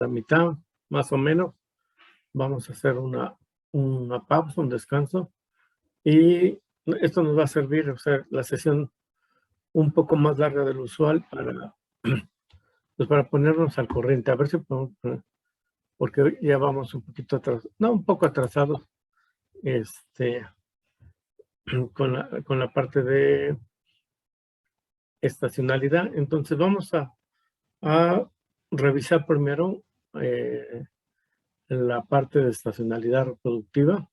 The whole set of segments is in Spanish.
la mitad, más o menos. Vamos a hacer una pausa, un descanso. Y esto nos va a servir, o sea, la sesión un poco más larga del usual para, pues para ponernos al corriente. A ver si podemos, porque ya vamos un poquito atrás, no, un poco atrasados, con la parte de estacionalidad. Entonces vamos a revisar primero la parte de estacionalidad reproductiva.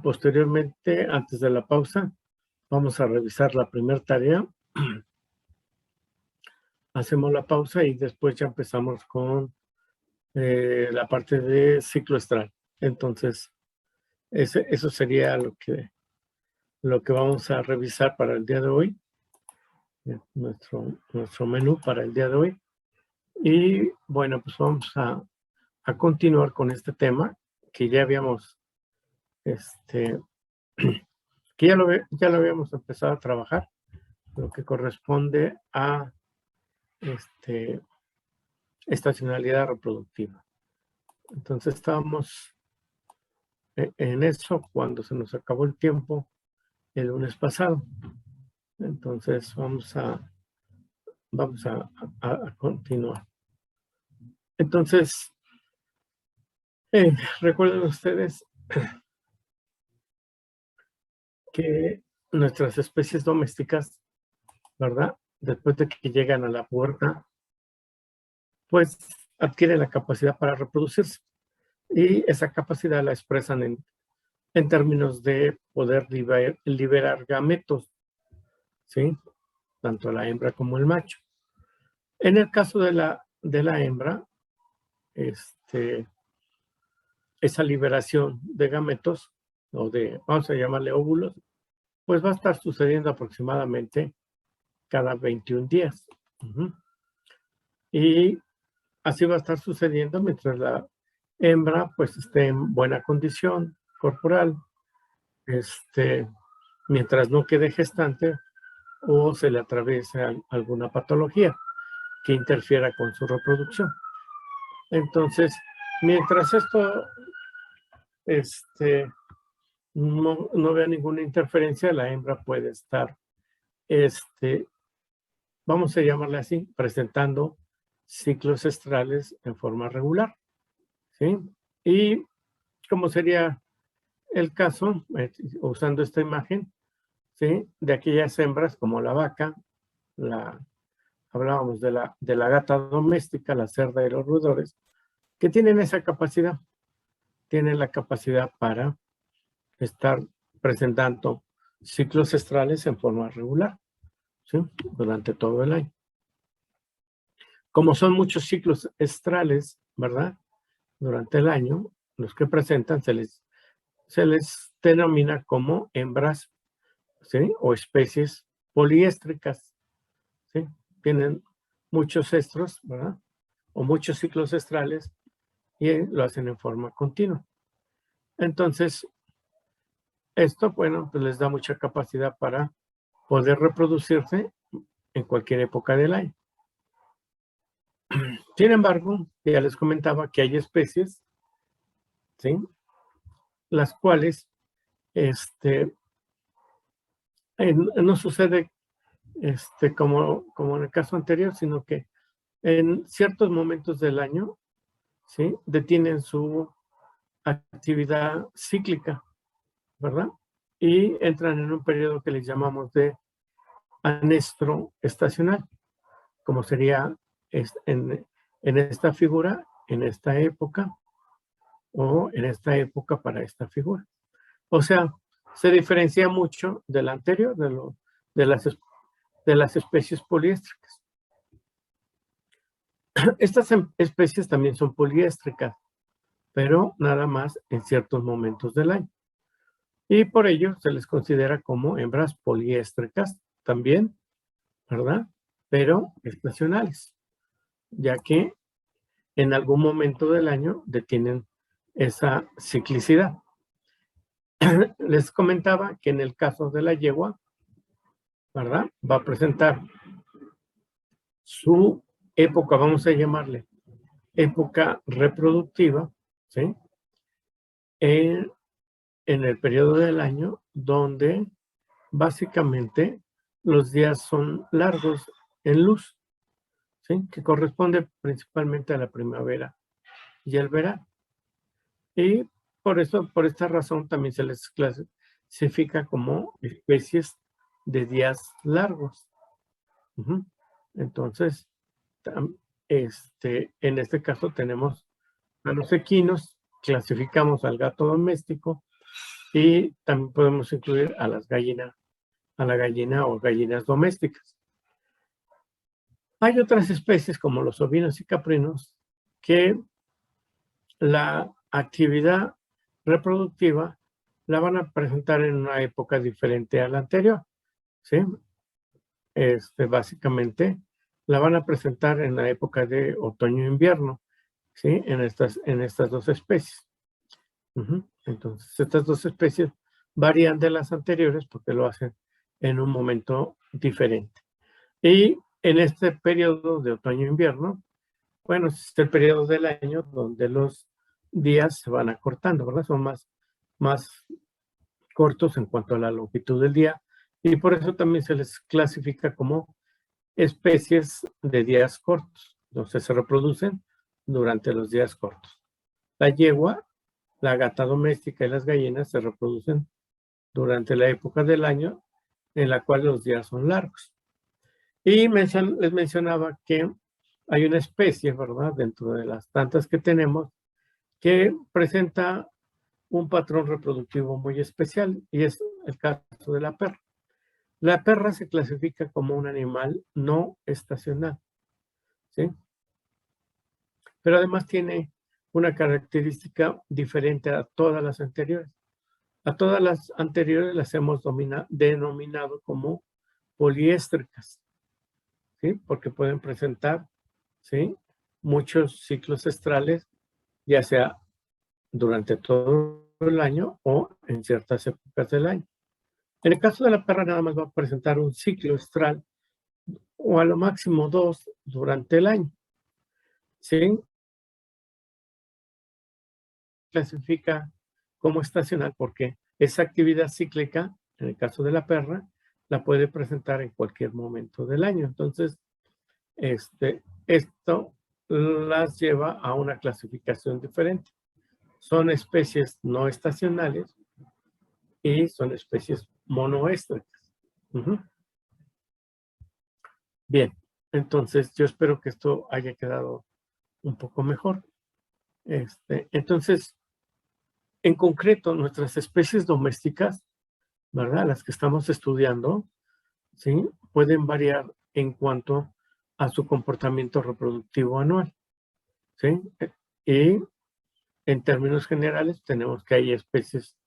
Posteriormente, antes de la pausa, vamos a revisar la primera tarea. Hacemos la pausa y después ya empezamos con la parte de ciclo estral. Entonces, eso sería lo que vamos a revisar para el día de hoy. Nuestro menú para el día de hoy. Y bueno, pues vamos a continuar con este tema que ya habíamos, que ya lo habíamos empezado a trabajar, lo que corresponde a estacionalidad reproductiva. Entonces estábamos en eso cuando se nos acabó el tiempo el lunes pasado. Entonces vamos a continuar. Entonces, recuerden ustedes que nuestras especies domésticas, ¿verdad? Después de que llegan a la pubertad, pues adquieren la capacidad para reproducirse. Y esa capacidad la expresan en términos de poder liberar gametos, ¿sí? Tanto la hembra como el macho. En el caso de la hembra, esa liberación de gametos, o vamos a llamarle óvulos, pues va a estar sucediendo aproximadamente cada 21 días. Y así va a estar sucediendo mientras la hembra pues esté en buena condición corporal, mientras no quede gestante o se le atraviese alguna patología que interfiera con su reproducción. Entonces, mientras esto no vea ninguna interferencia, la hembra puede estar, vamos a llamarle así, presentando ciclos estrales en forma regular, ¿sí? Y como sería el caso, usando esta imagen, ¿sí? De aquellas hembras como la vaca, hablábamos de la gata doméstica, la cerda y los roedores, que tienen esa capacidad, tienen la capacidad para estar presentando ciclos estrales en forma regular, ¿sí? Durante todo el año. Como son muchos ciclos estrales, ¿verdad? Durante el año, los que presentan se les denomina como hembras, ¿sí? O especies poliéstricas, ¿sí? Tienen muchos estros, ¿verdad? O muchos ciclos estrales y lo hacen en forma continua. Entonces, esto, bueno, pues les da mucha capacidad para poder reproducirse en cualquier época del año. Sin embargo, ya les comentaba que hay especies, ¿sí? Las cuales, no sucede como en el caso anterior, sino que en ciertos momentos del año, ¿sí? Detienen su actividad cíclica, ¿verdad? Y entran en un periodo que les llamamos de anestro estacional, como sería en esta figura, en esta época, o en esta época para esta figura. O sea, se diferencia mucho del anterior, de las especies poliéstricas. Estas especies también son poliéstricas, pero nada más en ciertos momentos del año. Y por ello se les considera como hembras poliéstricas también, ¿verdad? Pero estacionales, ya que en algún momento del año detienen esa ciclicidad. Les comentaba que en el caso de la yegua, ¿verdad? Va a presentar su época, vamos a llamarle época reproductiva, ¿sí? En el periodo del año donde básicamente los días son largos en luz, ¿sí? Que corresponde principalmente a la primavera y el verano. Y por eso, por esta razón, también se les clasifica como especies de días largos. Ujú. Entonces, en este caso tenemos a los equinos, clasificamos al gato doméstico y también podemos incluir a las gallinas, a la gallina o gallinas domésticas. Hay otras especies como los ovinos y caprinos que la actividad reproductiva la van a presentar en una época diferente a la anterior, ¿sí? Básicamente la van a presentar en la época de otoño-invierno, ¿sí? En estas dos especies. Entonces, estas dos especies varían de las anteriores porque lo hacen en un momento diferente. Y en este periodo de otoño-invierno, bueno, es el periodo del año donde los días se van acortando, ¿verdad? Son más cortos en cuanto a la longitud del día y por eso también se les clasifica como especies de días cortos. Entonces se reproducen durante los días cortos. La yegua, la gata doméstica y las gallinas se reproducen durante la época del año en la cual los días son largos. Y les mencionaba que hay una especie, ¿verdad? Dentro de las tantas que tenemos, que presenta un patrón reproductivo muy especial y es el caso de la perra. La perra se clasifica como un animal no estacional, ¿sí? Pero además tiene una característica diferente a todas las anteriores. A todas las anteriores las hemos denominado como poliéstricas, ¿sí? Porque pueden presentar, ¿sí? Muchos ciclos estrales, ya sea durante todo el año o en ciertas épocas del año. En el caso de la perra nada más va a presentar un ciclo estral o a lo máximo 2 durante el año, ¿sí? Clasifica como estacional porque esa actividad cíclica, en el caso de la perra, la puede presentar en cualquier momento del año. Entonces, esto las lleva a una clasificación diferente. Son especies no estacionales y son especies monoéstricas. Bien, entonces yo espero que esto haya quedado un poco mejor. Entonces, en concreto, nuestras especies domésticas, ¿verdad? Las que estamos estudiando, ¿sí? Pueden variar en cuanto a su comportamiento reproductivo anual, ¿sí? Y en términos generales tenemos que hay especies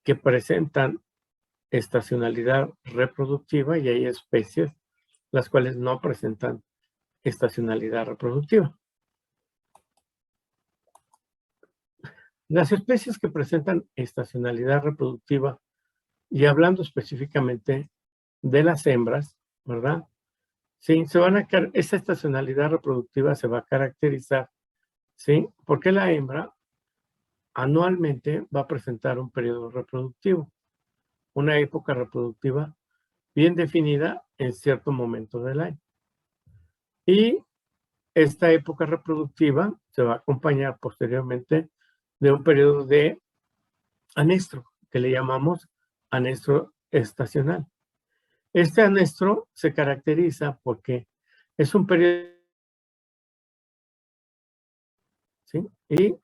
que presentan estacionalidad reproductiva y hay especies las cuales no presentan estacionalidad reproductiva. Las especies que presentan estacionalidad reproductiva, y hablando específicamente de las hembras, ¿verdad? Sí, esta estacionalidad reproductiva se va a caracterizar, ¿sí? Porque la hembra anualmente va a presentar un periodo reproductivo, una época reproductiva bien definida en cierto momento del año. Y esta época reproductiva se va a acompañar posteriormente de un periodo de anestro, que le llamamos anestro estacional. Este anestro se caracteriza porque es un periodo, ¿sí? Y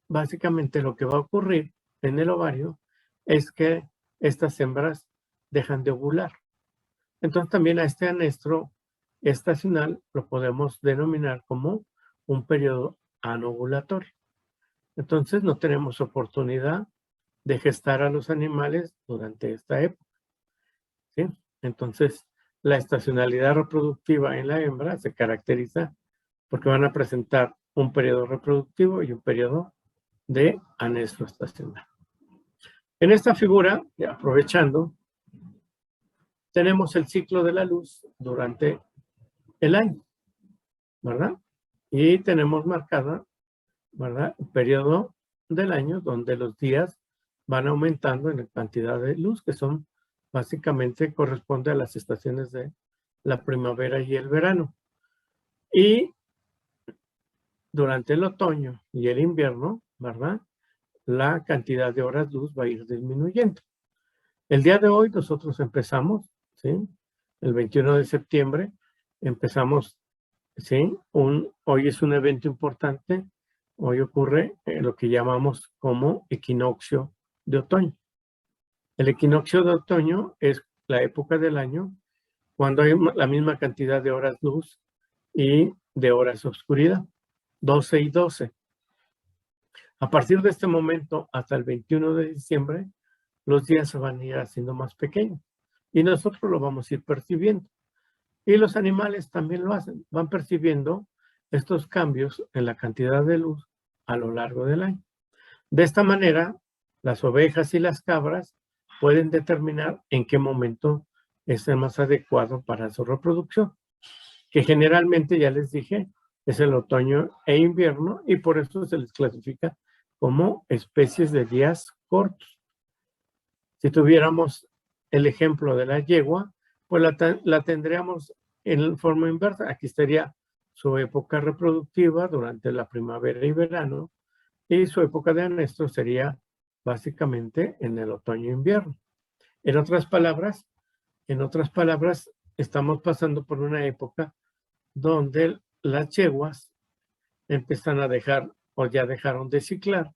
básicamente lo que va a ocurrir en el ovario es que estas hembras dejan de ovular. Entonces también a este anestro estacional lo podemos denominar como un periodo anovulatorio. Entonces no tenemos oportunidad de gestar a los animales durante esta época, ¿sí? Entonces la estacionalidad reproductiva en la hembra se caracteriza porque van a presentar un periodo reproductivo y un periodo de anestro estacional. En esta figura, aprovechando, tenemos el ciclo de la luz durante el año. ¿verdad? Y tenemos marcada, ¿verdad?, el periodo del año donde los días van aumentando en la cantidad de luz, que son básicamente corresponde a las estaciones de la primavera y el verano. Y durante el otoño y el invierno, ¿verdad?, la cantidad de horas luz va a ir disminuyendo. El día de hoy nosotros empezamos, ¿sí? El 21 de septiembre empezamos, ¿sí? Hoy es un evento importante. Hoy ocurre lo que llamamos como equinoccio de otoño. El equinoccio de otoño es la época del año cuando hay la misma cantidad de horas luz y de horas oscuridad, 12 y 12. A partir de este momento hasta el 21 de diciembre, los días se van a ir haciendo más pequeños y nosotros lo vamos a ir percibiendo. Y los animales también lo hacen, van percibiendo estos cambios en la cantidad de luz a lo largo del año. De esta manera, las ovejas y las cabras pueden determinar en qué momento es el más adecuado para su reproducción, que generalmente, ya les dije, es el otoño e invierno y por eso se les clasifica como especies de días cortos. Si tuviéramos el ejemplo de la yegua, pues la tendríamos en forma inversa. Aquí estaría su época reproductiva durante la primavera y verano, y su época de anestro sería básicamente en el otoño e invierno. En otras palabras, estamos pasando por una época donde las yeguas empiezan a dejar o ya dejaron de ciclar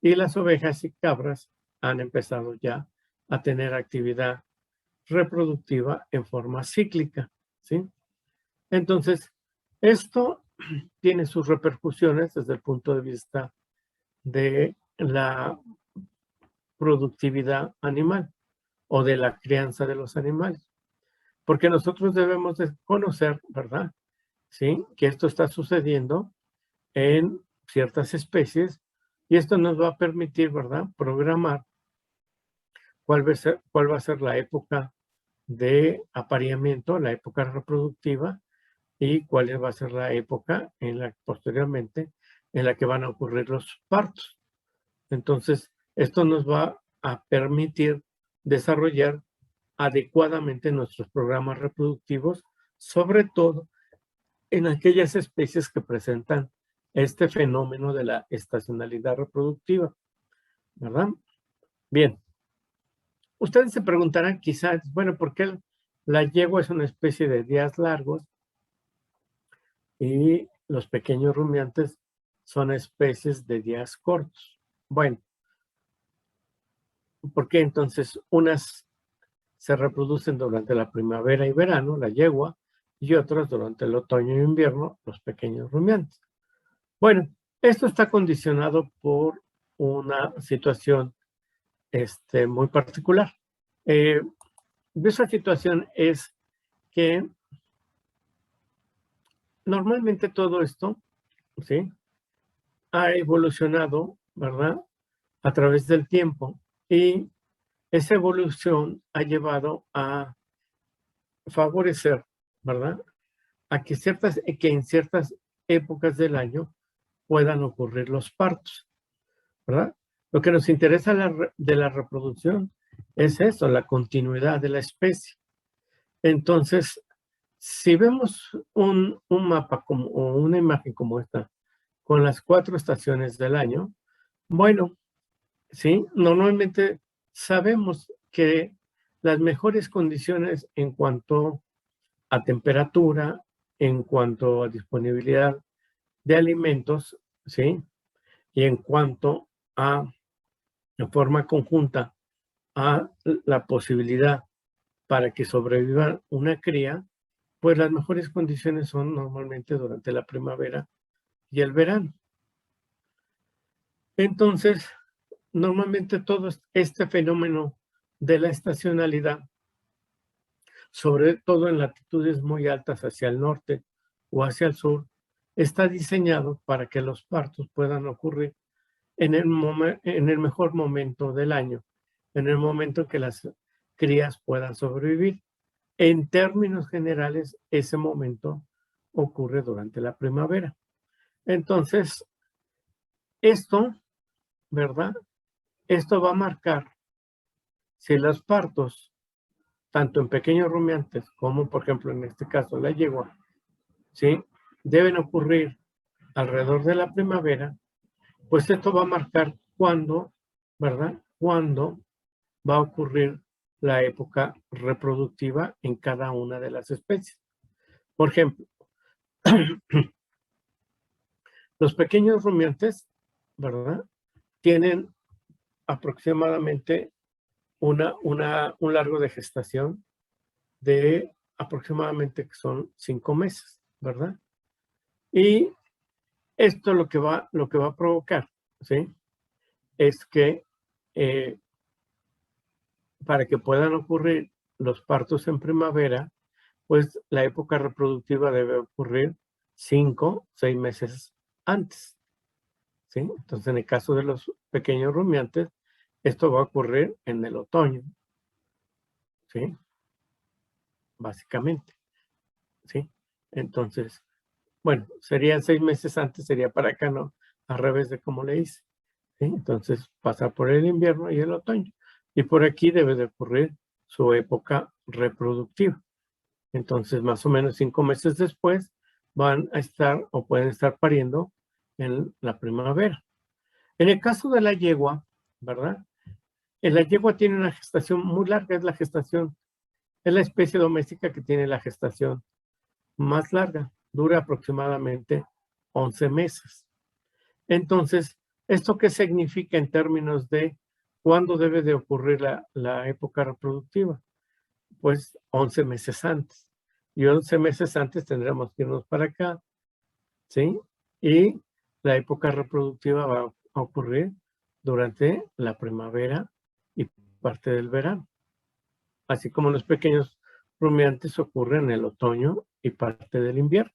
y las ovejas y cabras han empezado ya a tener actividad reproductiva en forma cíclica, ¿sí? Entonces, esto tiene sus repercusiones desde el punto de vista de la productividad animal o de la crianza de los animales, porque nosotros debemos de conocer, ¿verdad?, ¿sí?, que esto está sucediendo en ciertas especies y esto nos va a permitir, ¿verdad?, programar cuál va a ser la época de apareamiento, la época reproductiva y cuál va a ser la época posteriormente en la que van a ocurrir los partos. Entonces, esto nos va a permitir desarrollar adecuadamente nuestros programas reproductivos, sobre todo en aquellas especies que presentan este fenómeno de la estacionalidad reproductiva, ¿verdad? Bien, ustedes se preguntarán quizás, bueno, ¿por qué la yegua es una especie de días largos y los pequeños rumiantes son especies de días cortos? Bueno, ¿por qué entonces unas se reproducen durante la primavera y verano, la yegua, y otras durante el otoño e invierno, los pequeños rumiantes? Bueno, esto está condicionado por una situación muy particular. Esa situación es que normalmente todo esto, ¿sí?, ha evolucionado, ¿verdad?, a través del tiempo y esa evolución ha llevado a favorecer, ¿verdad?, a que en ciertas épocas del año puedan ocurrir los partos, ¿verdad? Lo que nos interesa de la reproducción es eso, la continuidad de la especie. Entonces, si vemos un mapa o una imagen como esta, con las 4 estaciones del año, bueno, sí, normalmente sabemos que las mejores condiciones en cuanto a temperatura, en cuanto a disponibilidad de alimentos, ¿sí?, y en cuanto a, de forma conjunta, a la posibilidad para que sobreviva una cría, pues las mejores condiciones son normalmente durante la primavera y el verano. Entonces, normalmente todo este fenómeno de la estacionalidad, sobre todo en latitudes muy altas hacia el norte o hacia el sur, está diseñado para que los partos puedan ocurrir en el mejor momento del año, en el momento en que las crías puedan sobrevivir. En términos generales, ese momento ocurre durante la primavera. Entonces, esto, ¿verdad? Esto va a marcar si los partos, tanto en pequeños rumiantes como, por ejemplo, en este caso, la yegua, ¿sí? Deben ocurrir alrededor de la primavera, pues esto va a marcar cuándo, ¿verdad? Cuándo va a ocurrir la época reproductiva en cada una de las especies. Por ejemplo, los pequeños rumiantes, ¿verdad? Tienen aproximadamente un largo de gestación de aproximadamente que son 5 meses, ¿verdad? Y esto lo que va a provocar, ¿sí? Es que para que puedan ocurrir los partos en primavera, pues la época reproductiva debe ocurrir 5, 6 meses antes, ¿sí? Entonces, en el caso de los pequeños rumiantes, esto va a ocurrir en el otoño, ¿sí? Básicamente, ¿sí? Entonces, bueno, serían 6 meses antes, sería para acá, ¿no? Al revés de como le hice, ¿sí? Entonces, pasa por el invierno y el otoño. Y por aquí debe de ocurrir su época reproductiva. Entonces, más o menos 5 meses después, van a estar o pueden estar pariendo en la primavera. En el caso de la yegua, ¿verdad? La yegua tiene una gestación muy larga, es la especie doméstica que tiene la gestación más larga, dura aproximadamente 11 meses. Entonces, ¿esto qué significa en términos de cuándo debe de ocurrir la época reproductiva? Pues 11 meses antes. Y 11 meses antes tendremos que irnos para acá, ¿sí? Y la época reproductiva va a ocurrir durante la primavera y parte del verano. Así como los pequeños rumiantes ocurren en el otoño y parte del invierno.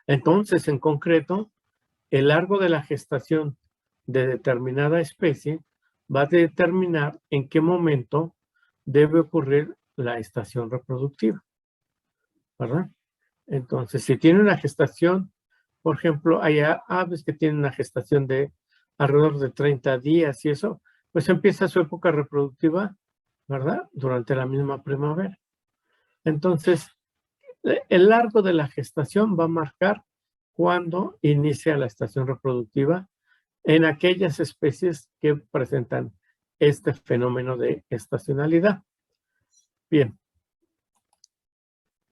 Entonces, en concreto, el largo de la gestación de determinada especie va a determinar en qué momento debe ocurrir la estación reproductiva, ¿verdad? Entonces, si tiene una gestación, por ejemplo, hay aves que tienen una gestación de alrededor de 30 días y eso, pues empieza su época reproductiva, ¿verdad? Durante la misma primavera. Entonces, el largo de la gestación va a marcar cuándo inicia la estación reproductiva en aquellas especies que presentan este fenómeno de estacionalidad. Bien.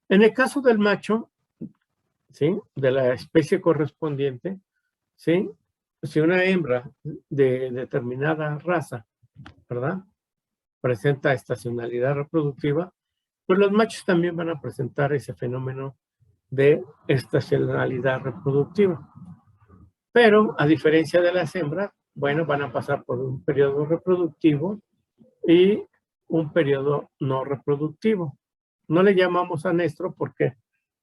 En el caso del macho, ¿sí? De la especie correspondiente, ¿sí? Si una hembra de determinada raza, ¿verdad? Presenta estacionalidad reproductiva, pues los machos también van a presentar ese fenómeno de estacionalidad reproductiva. Pero, a diferencia de las hembras, bueno, van a pasar por un periodo reproductivo y un periodo no reproductivo. No le llamamos anestro porque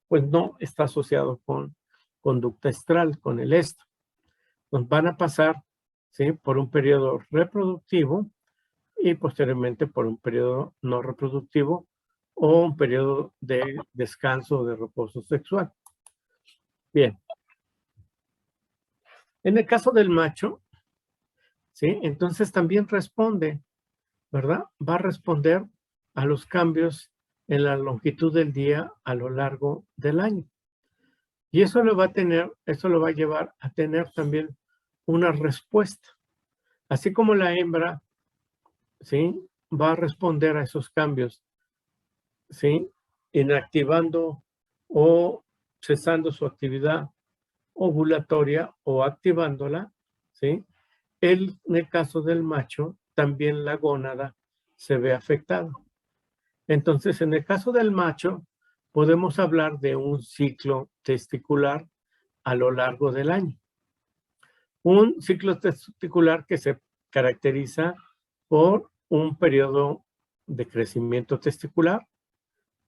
pues no está asociado con conducta estral, con el estro. Nos van a pasar, ¿sí? Por un periodo reproductivo y posteriormente por un periodo no reproductivo o un periodo de descanso o de reposo sexual. Bien. En el caso del macho, ¿sí? Entonces también responde, ¿verdad? Va a responder a los cambios en la longitud del día a lo largo del año. Y eso lo va a llevar a tener también una respuesta. Así como la hembra, ¿sí? Va a responder a esos cambios, ¿sí? Inactivando o cesando su actividad ovulatoria o activándola, ¿sí? En el caso del macho, también la gónada se ve afectada. Entonces, en el caso del macho, podemos hablar de un ciclo testicular a lo largo del año. Un ciclo testicular que se caracteriza por un periodo de crecimiento testicular,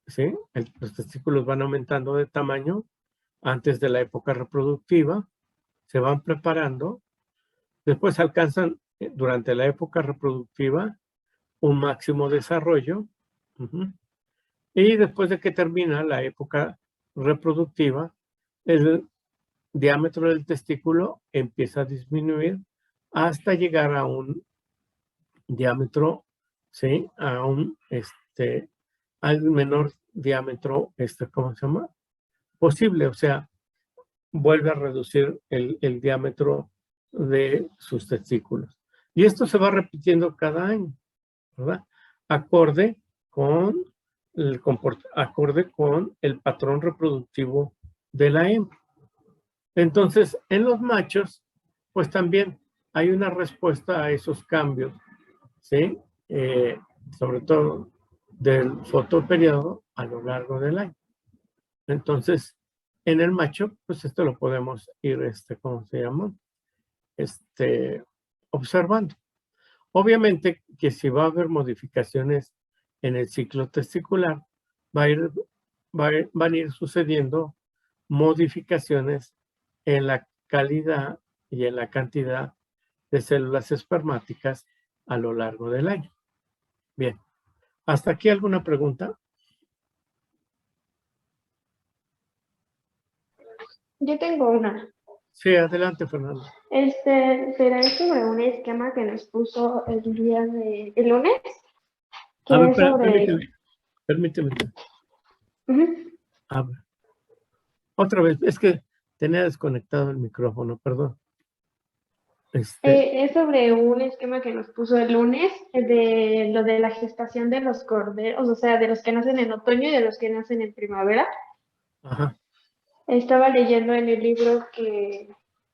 ¿sí? Los testículos van aumentando de tamaño antes de la época reproductiva, se van preparando, después alcanzan durante la época reproductiva un máximo desarrollo, y después de que termina la época reproductiva, el diámetro del testículo empieza a disminuir hasta llegar a un diámetro, ¿sí? Al menor diámetro, ¿cómo se llama? Posible, o sea, vuelve a reducir el diámetro de sus testículos. Y esto se va repitiendo cada año, ¿verdad? Acorde con el patrón reproductivo de la hembra. Entonces, en los machos, pues también hay una respuesta a esos cambios, ¿sí? Sobre todo del fotoperiodo a lo largo del año. Entonces, en el macho, pues esto lo podemos ir, ¿cómo se llama? Observando. Obviamente que si va a haber modificaciones en el ciclo testicular, van a ir sucediendo modificaciones en la calidad y en la cantidad de células espermáticas a lo largo del año. Bien, ¿hasta aquí alguna pregunta? Yo tengo una. Sí, adelante, Fernando. Será sobre un esquema que nos puso el lunes, que A ver, es sobre... permíteme. Ujú. A ver. Otra vez, es que tenía desconectado el micrófono, perdón. Es sobre un esquema que nos puso el lunes, de lo de la gestación de los corderos, o sea, de los que nacen en otoño y de los que nacen en primavera. Ajá. Estaba leyendo en el libro que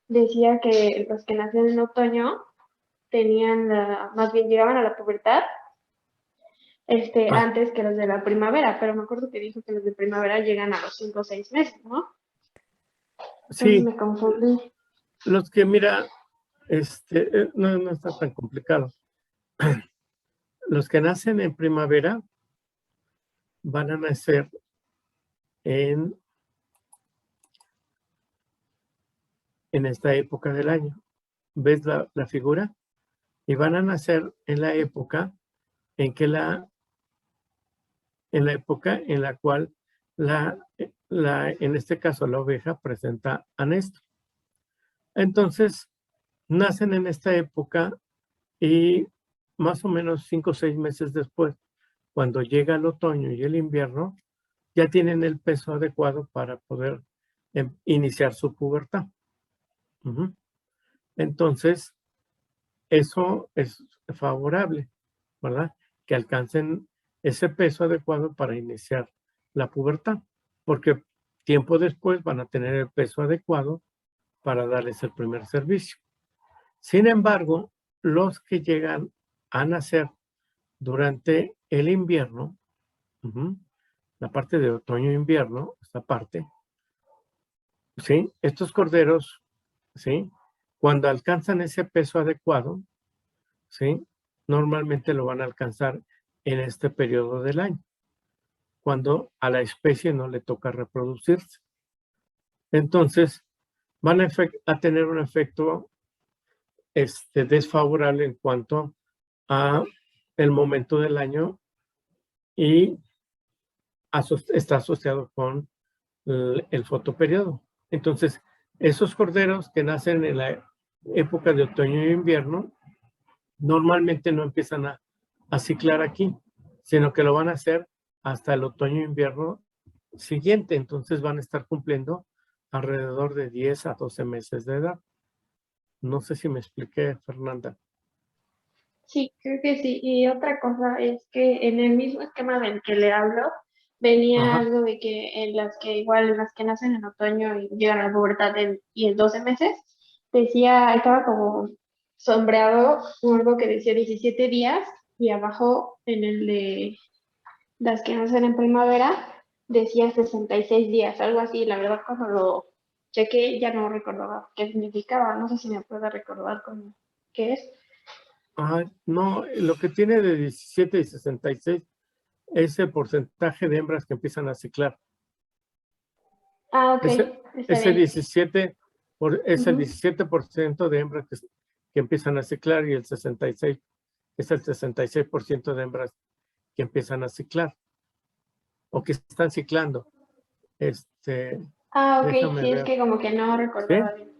decía que los que nacen en otoño más bien llegaban a la pubertad antes que los de la primavera, pero me acuerdo que dijo que los de primavera llegan a los 5 o 6 meses, ¿no? Entonces Sí, me confundí. los que, mira, no está tan complicado. Los que nacen en primavera van a nacer en esta época del año. ¿Ves la figura? Y van a nacer en la época en la cual en este caso la oveja presenta anestro. Entonces, nacen en esta época y más o menos 5 o 6 meses después, cuando llega el otoño y el invierno, ya tienen el peso adecuado para poder iniciar su pubertad. Entonces, eso es favorable, ¿verdad? Que alcancen ese peso adecuado para iniciar la pubertad, porque tiempo después van a tener el peso adecuado para darles el primer servicio. Sin embargo, los que llegan a nacer durante el invierno, la parte de otoño-invierno, esta parte, ¿sí? Estos corderos, ¿sí? Cuando alcanzan ese peso adecuado, ¿sí? Normalmente lo van a alcanzar en este periodo del año, cuando a la especie no le toca reproducirse. Entonces, van a tener un efecto desfavorable en cuanto a el momento del año y está asociado con el fotoperiodo. Entonces, esos corderos que nacen en la época de otoño y invierno, normalmente no empiezan a ciclar aquí, sino que lo van a hacer hasta el otoño e invierno siguiente. Entonces van a estar cumpliendo alrededor de 10 a 12 meses de edad. No sé si me expliqué, Fernanda. Sí, creo que sí. Y otra cosa es que en el mismo esquema del que le hablo, venía Ajá. algo de que en las que nacen en otoño y llegan a la pubertad y en 12 meses, estaba como sombreado algo que decía 17 días y abajo en el de las que nacen en primavera decía 66 días, algo así. La verdad, cuando lo chequé ya no recordaba qué significaba. No sé si me puede recordar qué es. No, lo que tiene de 17 y 66 es el porcentaje de hembras que empiezan a ciclar. Ah, ok, está Ese bien. 17 es el Ujú. 17% de hembras que empiezan a ciclar y el 66 es el 66% de hembras que empiezan a ciclar o que están ciclando. Ah, ok, Déjame sí, es ver. que como que no ¿Sí? recordaba bien.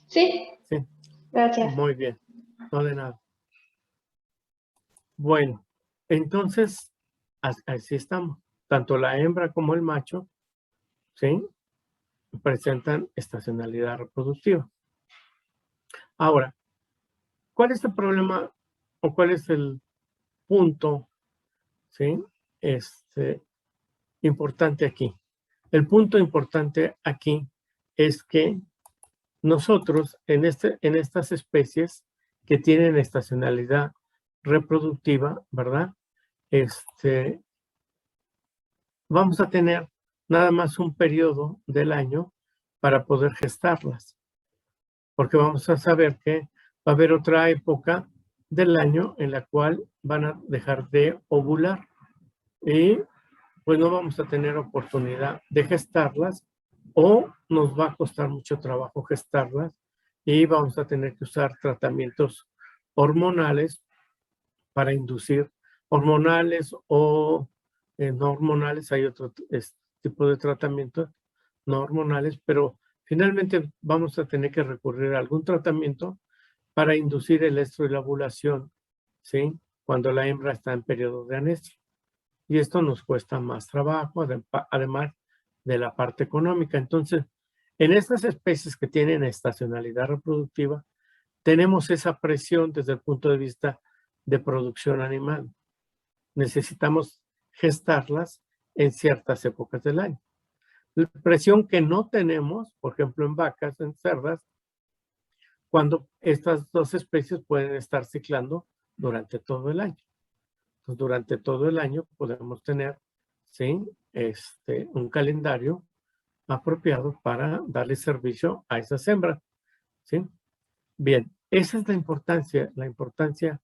Sí, Sí, gracias. muy bien. No de nada. Bueno, entonces, así estamos. Tanto la hembra como el macho, ¿sí? Presentan estacionalidad reproductiva. Ahora, ¿cuál es el problema o cuál es el punto, ¿sí? Importante aquí. El punto importante aquí es que nosotros en estas especies que tienen estacionalidad reproductiva, ¿verdad? Vamos a tener nada más un periodo del año para poder gestarlas, porque vamos a saber que va a haber otra época del año en la cual van a dejar de ovular y pues no vamos a tener oportunidad de gestarlas o nos va a costar mucho trabajo gestarlas y vamos a tener que usar tratamientos hormonales para inducir hormonales o no hormonales, hay otro tipo de tratamientos no hormonales, pero finalmente vamos a tener que recurrir a algún tratamiento para inducir el estro y la ovulación, ¿sí? Cuando la hembra está en periodo de anesia. Y esto nos cuesta más trabajo, además de la parte económica. Entonces, en estas especies que tienen estacionalidad reproductiva, tenemos esa presión desde el punto de vista de producción animal. Necesitamos gestarlas en ciertas épocas del año. La presión que no tenemos, por ejemplo, en vacas, en cerdas, cuando estas dos especies pueden estar ciclando durante todo el año. Entonces, durante todo el año podemos tener, ¿sí? Un calendario apropiado para darle servicio a esas hembras, ¿sí? Bien, esa es la importancia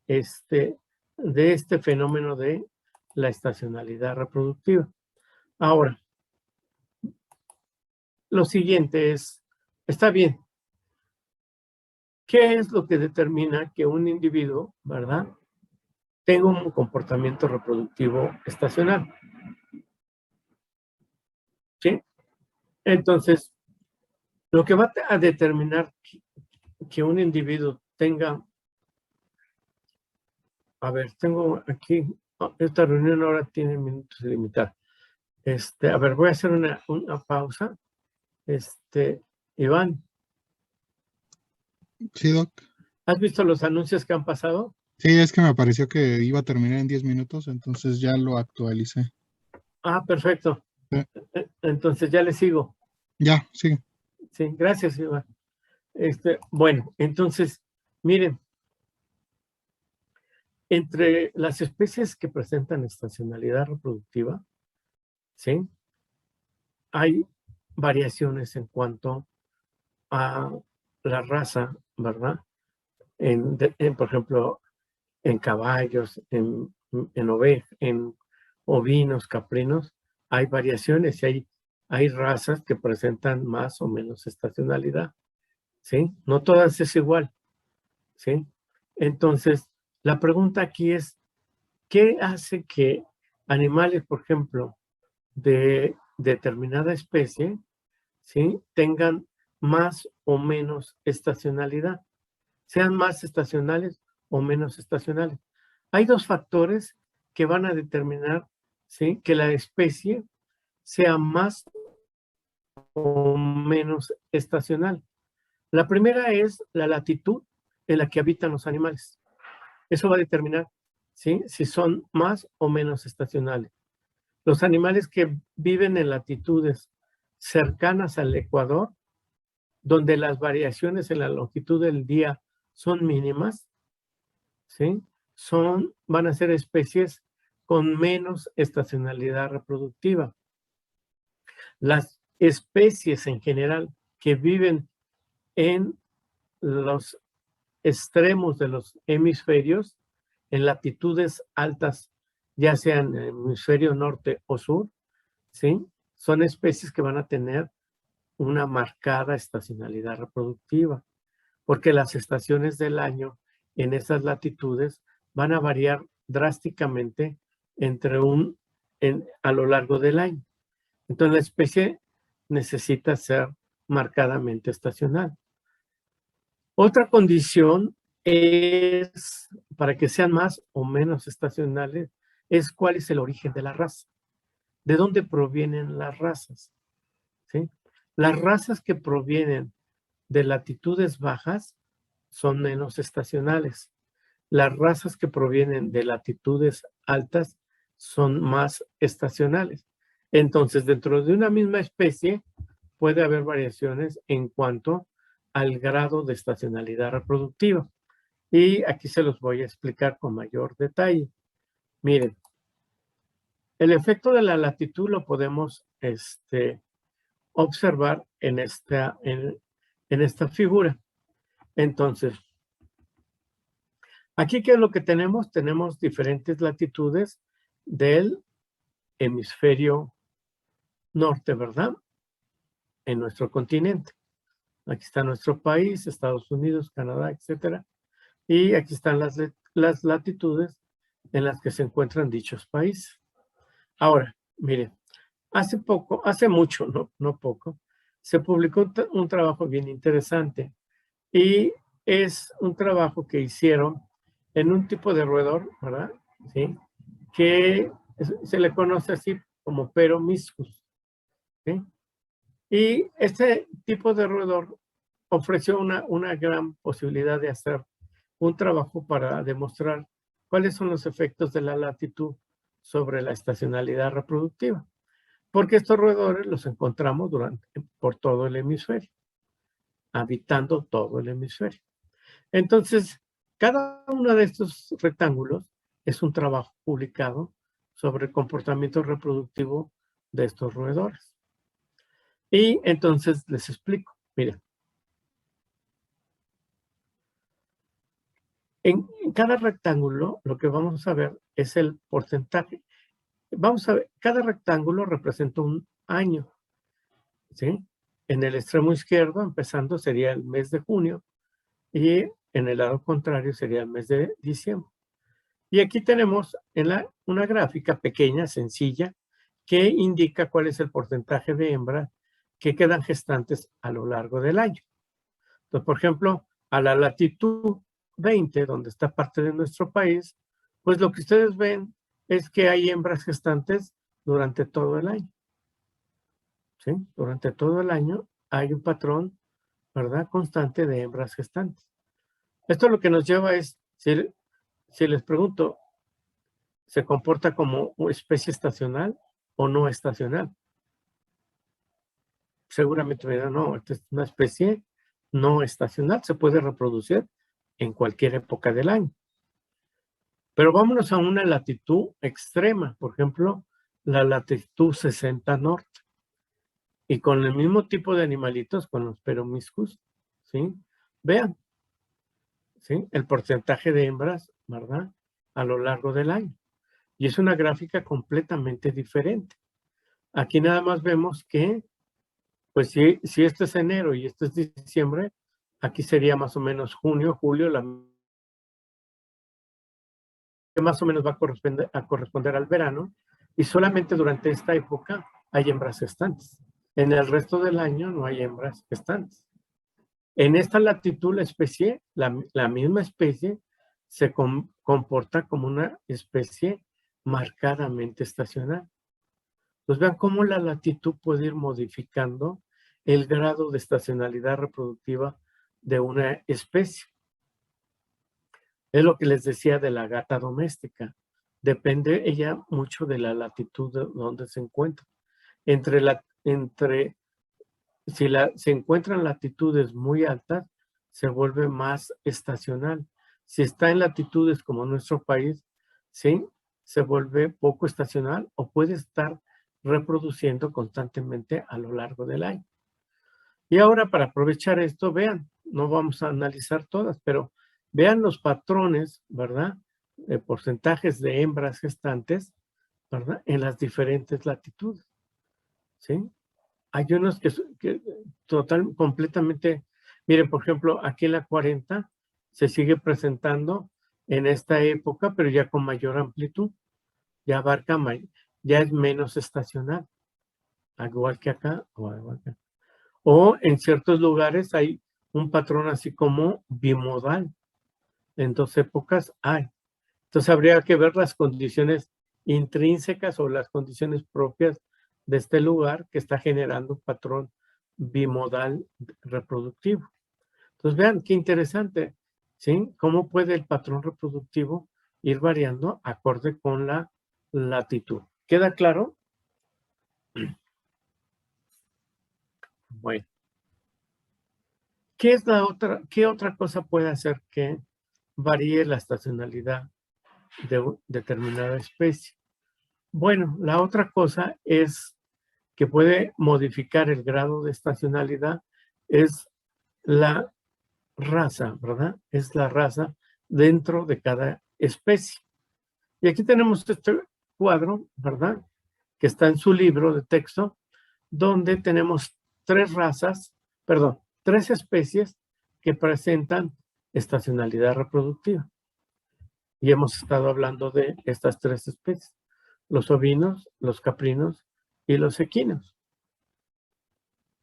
de este fenómeno de la estacionalidad reproductiva. Ahora, lo siguiente es, está bien, ¿qué es lo que determina que un individuo, ¿verdad?, tenga un comportamiento reproductivo estacional? ¿Sí? Entonces, lo que va a determinar que un individuo tenga, a ver, tengo aquí, esta reunión ahora tiene minutos limitados. A ver, voy a hacer una pausa. Iván, Sí, Doc. ¿has visto los anuncios que han pasado? Sí, es que me pareció que iba a terminar en 10 minutos, entonces ya lo actualicé. Ah, perfecto. Sí. Entonces ya le sigo. Ya, sí. Sí, gracias, Iván. Bueno, entonces, miren, entre las especies que presentan estacionalidad reproductiva, ¿sí? Hay variaciones en cuanto a la raza, ¿verdad? Por ejemplo, en caballos, en ovinos, caprinos, hay variaciones y hay razas que presentan más o menos estacionalidad, ¿sí? No todas es igual, ¿sí? Entonces, la pregunta aquí es, ¿qué hace que animales, por ejemplo, de determinada especie, ¿sí?, tengan más o menos estacionalidad, sean más estacionales o menos estacionales? Hay dos factores que van a determinar, ¿sí?, que la especie sea más o menos estacional. La primera es la latitud en la que habitan los animales. Eso va a determinar, ¿sí?, si son más o menos estacionales. Los animales que viven en latitudes cercanas al ecuador, donde las variaciones en la longitud del día son mínimas, ¿sí?, van a ser especies con menos estacionalidad reproductiva. Las especies en general que viven en los extremos de los hemisferios, en latitudes altas, ya sean en el hemisferio norte o sur, ¿sí?, son especies que van a tener una marcada estacionalidad reproductiva, porque las estaciones del año en esas latitudes van a variar drásticamente a lo largo del año. Entonces la especie necesita ser marcadamente estacional. Otra condición es, para que sean más o menos estacionales, es cuál es el origen de la raza. ¿De dónde provienen las razas? ¿Sí? Las razas que provienen de latitudes bajas son menos estacionales. Las razas que provienen de latitudes altas son más estacionales. Entonces, dentro de una misma especie puede haber variaciones en cuanto al grado de estacionalidad reproductiva. Y aquí se los voy a explicar con mayor detalle. Miren, el efecto de la latitud lo podemos observar en esta figura. Entonces, aquí, ¿qué es lo que tenemos? Tenemos diferentes latitudes del hemisferio norte, ¿verdad? En nuestro continente. Aquí está nuestro país, Estados Unidos, Canadá, etcétera. Y aquí están las latitudes en las que se encuentran dichos países. Ahora, miren, hace mucho, no poco, se publicó un trabajo bien interesante y es un trabajo que hicieron en un tipo de roedor, ¿verdad? ¿Sí? Que se le conoce así como Peromyscus, ¿sí? Y este tipo de roedor ofreció una gran posibilidad de hacer un trabajo para demostrar cuáles son los efectos de la latitud sobre la estacionalidad reproductiva. Porque estos roedores los encontramos por todo el hemisferio, habitando todo el hemisferio. Entonces, cada uno de estos rectángulos es un trabajo publicado sobre el comportamiento reproductivo de estos roedores. Y entonces les explico. Miren, en cada rectángulo lo que vamos a ver es el porcentaje. Vamos a ver, cada rectángulo representa un año, ¿sí? En el extremo izquierdo, empezando, sería el mes de junio y en el lado contrario sería el mes de diciembre. Y aquí tenemos una gráfica pequeña, sencilla, que indica cuál es el porcentaje de hembras que quedan gestantes a lo largo del año. Entonces, por ejemplo, a la latitud 20, donde está parte de nuestro país, pues lo que ustedes ven es que hay hembras gestantes durante todo el año. ¿Sí? Durante todo el año hay un patrón, ¿verdad?, constante de hembras gestantes. Esto lo que nos lleva es, si les pregunto, ¿se comporta como especie estacional o no estacional? Seguramente me dirán, no, esta es una especie no estacional, se puede reproducir en cualquier época del año. Pero vámonos a una latitud extrema, por ejemplo, la latitud 60 norte. Y con el mismo tipo de animalitos, con los Peromyscus, ¿sí? Vean, ¿sí? El porcentaje de hembras, ¿verdad?, a lo largo del año. Y es una gráfica completamente diferente. Aquí nada más vemos que, pues si esto es enero y esto es diciembre, aquí sería más o menos junio, julio, que más o menos va a corresponder al verano, y solamente durante esta época hay hembras gestantes. En el resto del año no hay hembras gestantes. En esta latitud, la especie, la misma especie, se comporta como una especie marcadamente estacional. Pues vean cómo la latitud puede ir modificando el grado de estacionalidad reproductiva de una especie. Es lo que les decía de la gata doméstica. Depende ella mucho de la latitud de donde se encuentra. Si se encuentran latitudes muy altas, se vuelve más estacional. Si está en latitudes como nuestro país, ¿sí?, se vuelve poco estacional o puede estar reproduciendo constantemente a lo largo del año. Y ahora, para aprovechar esto, vean, no vamos a analizar todas, pero vean los patrones, ¿verdad?, de porcentajes de hembras gestantes, ¿verdad?, en las diferentes latitudes, ¿sí? Hay unos que completamente, miren, por ejemplo, aquí en la 40 se sigue presentando en esta época, pero ya con mayor amplitud, ya abarca, ya es menos estacional. igual que acá o igual que acá. O en ciertos lugares hay un patrón así como bimodal. En 2 épocas hay. Entonces habría que ver las condiciones intrínsecas o las condiciones propias de este lugar que está generando un patrón bimodal reproductivo. Entonces vean qué interesante, ¿sí? Cómo puede el patrón reproductivo ir variando acorde con la latitud. ¿Queda claro? Bueno. ¿Qué otra cosa puede hacer que varíe la estacionalidad de determinada especie? Bueno, la otra cosa es que puede modificar el grado de estacionalidad es la raza, ¿verdad? Es la raza dentro de cada especie. Y aquí tenemos este cuadro, ¿verdad? Que está en su libro de texto, donde tenemos 3 especies que presentan estacionalidad reproductiva. Y hemos estado hablando de estas 3 especies, los ovinos, los caprinos y los equinos.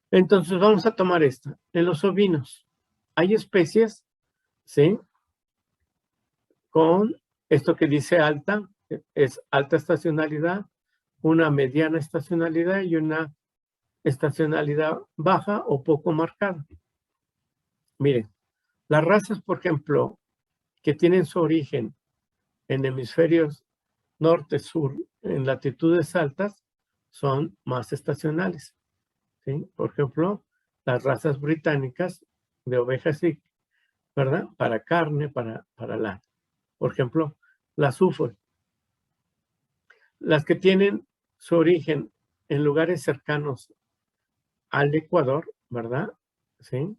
Entonces vamos a tomar esta. En los ovinos hay especies, ¿sí? Con esto que dice alta, es alta estacionalidad, una mediana estacionalidad y una estacionalidad baja o poco marcada. Miren, las razas, por ejemplo, que tienen su origen en hemisferios norte-sur, en latitudes altas, son más estacionales, ¿sí? Por ejemplo, las razas británicas de ovejas, ¿verdad? Para carne, para lana. Por ejemplo, las Suffolk. Las que tienen su origen en lugares cercanos al Ecuador, ¿verdad? ¿Sí?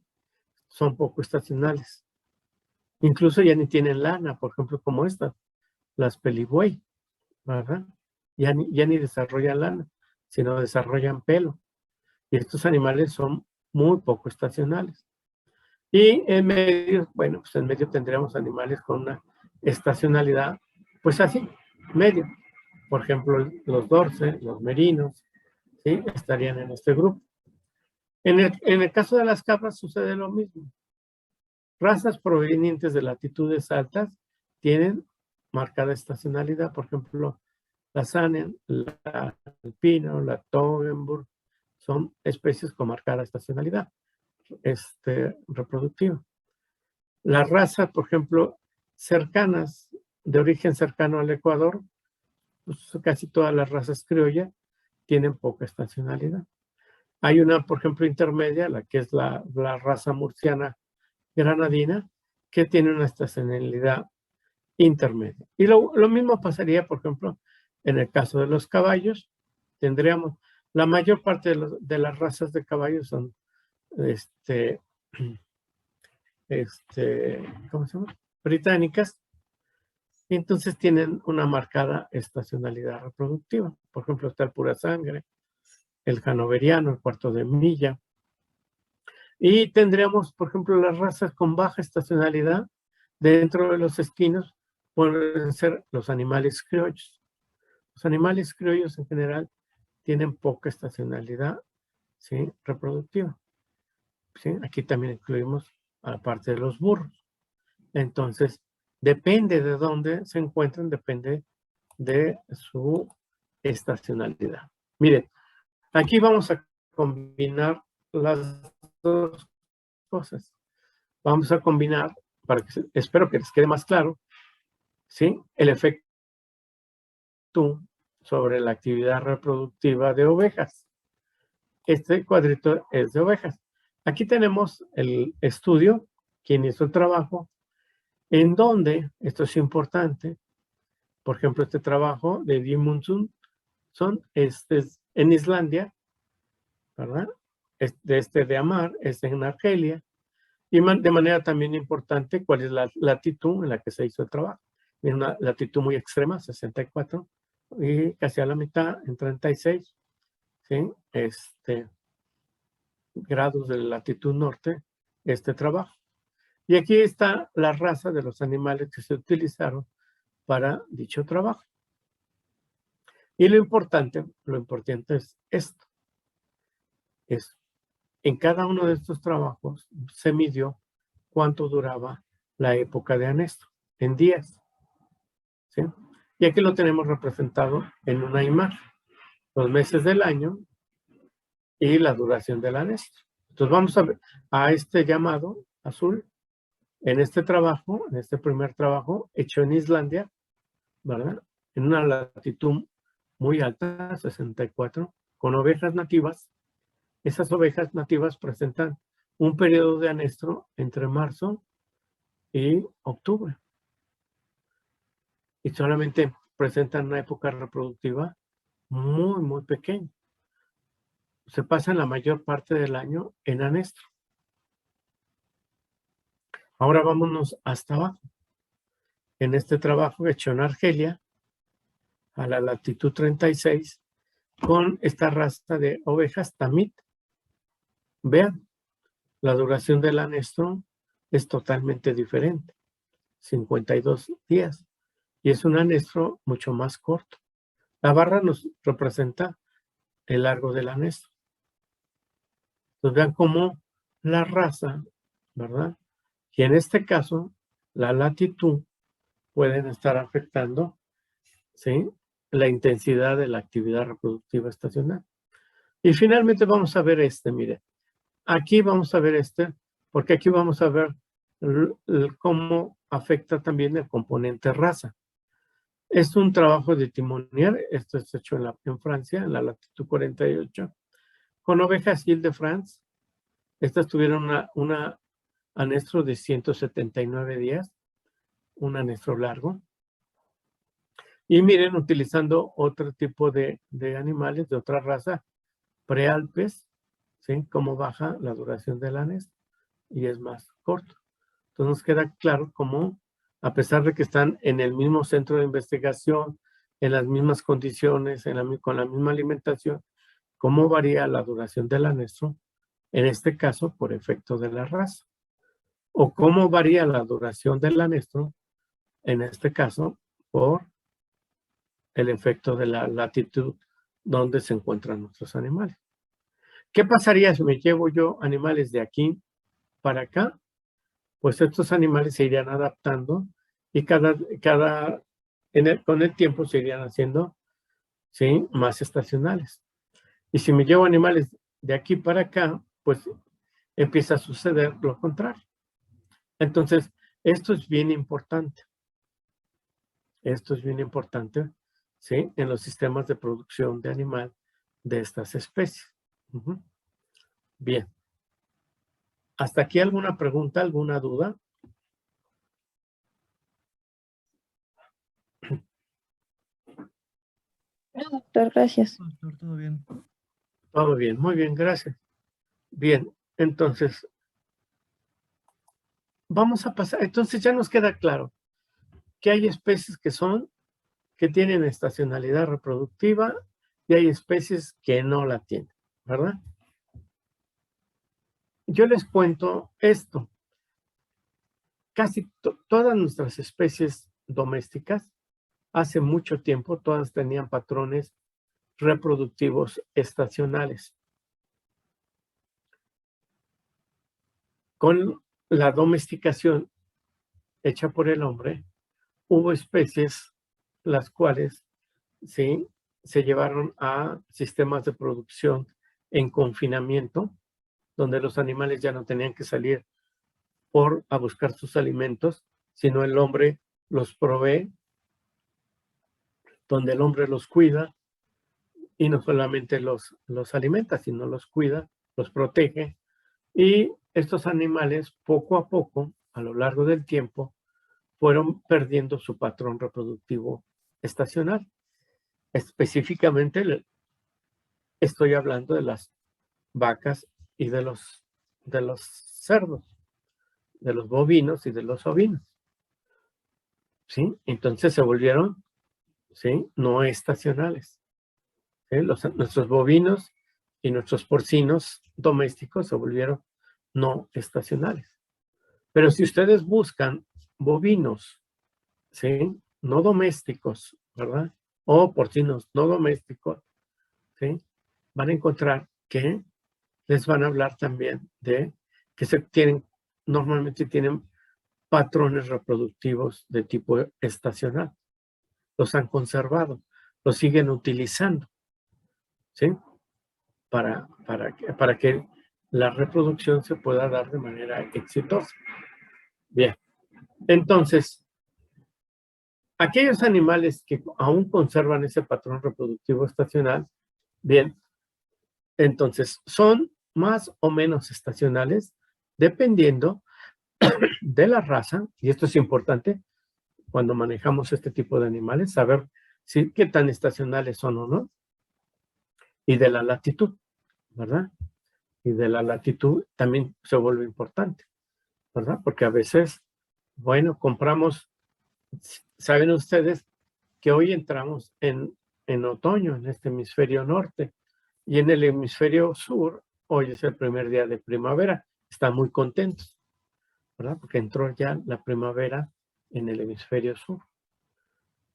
Son poco estacionales. Incluso ya ni tienen lana, por ejemplo, como estas, las peligüey, ¿verdad? Ya ni desarrollan lana, sino desarrollan pelo. Y estos animales son muy poco estacionales. Y en medio, bueno, pues en medio tendríamos animales con una estacionalidad, pues así, medio. Por ejemplo, los dorces, los merinos, ¿sí? Estarían en este grupo. En el caso de las cabras sucede lo mismo. Razas provenientes de latitudes altas tienen marcada estacionalidad. Por ejemplo, la Saanen, la Alpino, la Toggenburg, son especies con marcada estacionalidad reproductiva. Las razas, por ejemplo, cercanas, de origen cercano al Ecuador, pues casi todas las razas criollas tienen poca estacionalidad. Hay una, por ejemplo, intermedia, la que es la raza murciana granadina, que tiene una estacionalidad intermedia. Y lo mismo pasaría, por ejemplo, en el caso de los caballos. Tendríamos, la mayor parte de las razas de caballos son, ¿cómo se llama? Británicas. Y entonces tienen una marcada estacionalidad reproductiva. Por ejemplo, está el pura sangre, el hanoveriano, el cuarto de milla. Y tendríamos, por ejemplo, las razas con baja estacionalidad dentro de los equinos, pueden ser los animales criollos. Los animales criollos en general tienen poca estacionalidad, ¿sí? Reproductiva. ¿Sí? Aquí también incluimos a la parte de los burros. Entonces, depende de dónde se encuentran, depende de su estacionalidad. Miren, aquí vamos a combinar las 2 cosas. Vamos a combinar, espero que les quede más claro, ¿sí? El efecto sobre la actividad reproductiva de ovejas. Este cuadrito es de ovejas. Aquí tenemos el estudio, quien hizo el trabajo, en donde, esto es importante, por ejemplo, este trabajo de Dimundson, es en Islandia, ¿verdad? De Amar, en Argelia, y de manera también importante, cuál es la latitud en la que se hizo el trabajo. En una latitud muy extrema, 64, y casi a la mitad, en 36, ¿sí? Grados de latitud norte, este trabajo. Y aquí está la raza de los animales que se utilizaron para dicho trabajo. Y lo importante es esto, En cada uno de estos trabajos se midió cuánto duraba la época de anestro, en días, ¿sí? Y aquí lo tenemos representado en una imagen, los meses del año y la duración del anestro. Entonces vamos a ver a este llamado azul, en este trabajo, en este primer trabajo, hecho en Islandia, ¿verdad? En una latitud muy alta, 64, con ovejas nativas. Esas ovejas nativas presentan un periodo de anestro entre marzo y octubre. Y solamente presentan una época reproductiva muy, muy pequeña. Se pasan la mayor parte del año en anestro. Ahora vámonos hasta abajo. En este trabajo hecho en Argelia, a la latitud 36, con esta raza de ovejas tamit. Vean, la duración del anestro es totalmente diferente, 52 días, y es un anestro mucho más corto. La barra nos representa el largo del anestro. Entonces vean cómo la raza, ¿verdad? Y en este caso, la latitud pueden estar afectando, ¿sí?, la intensidad de la actividad reproductiva estacional. Y finalmente vamos a ver mire. Aquí vamos a ver porque aquí vamos a ver cómo afecta también el componente raza. Es un trabajo de Timonier, esto es hecho en Francia, en la latitud 48, con ovejas Ile-de-France. Estas tuvieron una anestro de 179 días, un anestro largo. Y miren, utilizando otro tipo de animales, de otra raza, prealpes, ¿sí?, cómo baja la duración del anestro y es más corto. Entonces nos queda claro cómo, a pesar de que están en el mismo centro de investigación, en las mismas condiciones, con la misma alimentación, cómo varía la duración del anestro, en este caso por efecto de la raza. O cómo varía la duración del anestro, en este caso por el efecto de la latitud donde se encuentran nuestros animales. ¿Qué pasaría si me llevo yo animales de aquí para acá? Pues estos animales se irían adaptando y con el tiempo se irían haciendo, ¿sí?, más estacionales. Y si me llevo animales de aquí para acá, pues empieza a suceder lo contrario. Entonces, esto es bien importante. Esto es bien importante, ¿sí?, en los sistemas de producción de animal de estas especies. Bien. ¿Hasta aquí alguna pregunta, alguna duda? No, doctor, gracias. Doctor, todo bien. Todo bien, muy bien, gracias. Bien, entonces, vamos a pasar. Entonces ya nos queda claro que hay especies que tienen estacionalidad reproductiva y hay especies que no la tienen, ¿verdad? Yo les cuento esto. Casi todas nuestras especies domésticas, hace mucho tiempo, todas tenían patrones reproductivos estacionales. Con la domesticación hecha por el hombre, hubo especies las cuales, ¿sí?, se llevaron a sistemas de producción en confinamiento, donde los animales ya no tenían que salir a buscar sus alimentos, sino el hombre los provee, donde el hombre los cuida y no solamente los alimenta, sino los cuida, los protege. Y estos animales, poco a poco, a lo largo del tiempo, fueron perdiendo su patrón reproductivo estacional. Específicamente estoy hablando de las vacas y de los cerdos, de los bovinos y de los ovinos. ¿Sí? Entonces se volvieron, ¿sí?, no estacionales. ¿Sí? Nuestros bovinos y nuestros porcinos domésticos se volvieron no estacionales. Pero si ustedes buscan bovinos, ¿sí?, no domésticos, ¿verdad?, o porcinos no domésticos, ¿sí?, van a encontrar que les van a hablar también de que normalmente tienen patrones reproductivos de tipo estacional. Los han conservado, los siguen utilizando, ¿sí? Para que la reproducción se pueda dar de manera exitosa. Bien, entonces, aquellos animales que aún conservan ese patrón reproductivo estacional, bien, entonces son más o menos estacionales dependiendo de la raza, y esto es importante cuando manejamos este tipo de animales, saber qué tan estacionales son o no, y de la latitud, ¿verdad? Y de la latitud también se vuelve importante, ¿verdad? Porque a veces, bueno, compramos, saben ustedes que hoy entramos en otoño, en este hemisferio norte, y en el hemisferio sur, hoy es el primer día de primavera. Están muy contentos, ¿verdad? Porque entró ya la primavera en el hemisferio sur.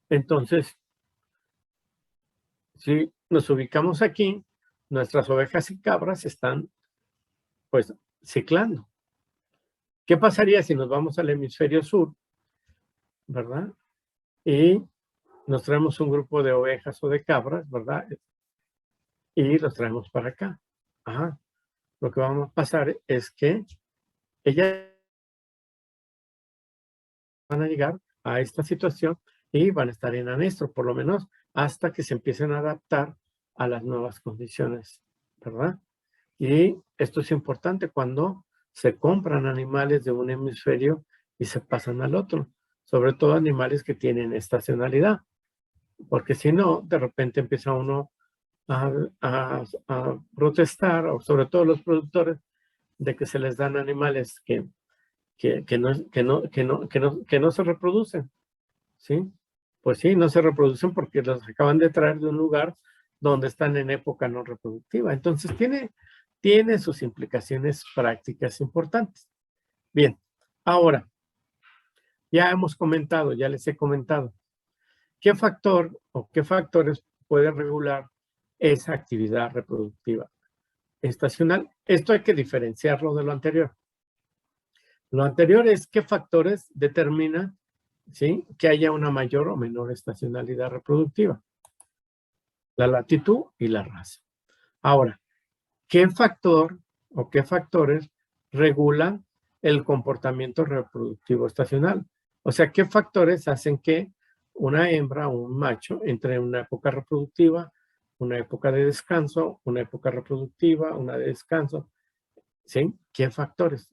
Entonces, si nos ubicamos aquí, nuestras ovejas y cabras están, pues, ciclando. ¿Qué pasaría si nos vamos al hemisferio sur, verdad? Y nos traemos un grupo de ovejas o de cabras, ¿verdad? Y los traemos para acá. Ajá. Lo que vamos a pasar es que ellas van a llegar a esta situación y van a estar en anestro, por lo menos hasta que se empiecen a adaptar a las nuevas condiciones, ¿verdad? Y esto es importante cuando se compran animales de un hemisferio y se pasan al otro, sobre todo animales que tienen estacionalidad, porque si no, de repente empieza uno a protestar, o sobre todo los productores, de que se les dan animales que no se reproducen, ¿sí? Pues sí, no se reproducen porque los acaban de traer de un lugar donde están en época no reproductiva. Entonces tiene sus implicaciones prácticas importantes. Bien, ahora, ya les he comentado, ¿qué factor o qué factores puede regular esa actividad reproductiva estacional? Esto hay que diferenciarlo de lo anterior. Lo anterior es qué factores determinan, ¿sí?, que haya una mayor o menor estacionalidad reproductiva. La latitud y la raza. Ahora, ¿qué factor o qué factores regulan el comportamiento reproductivo estacional? O sea, ¿qué factores hacen que una hembra o un macho entre en una época reproductiva, una época de descanso, una época reproductiva, una de descanso? ¿Sí? ¿Qué factores?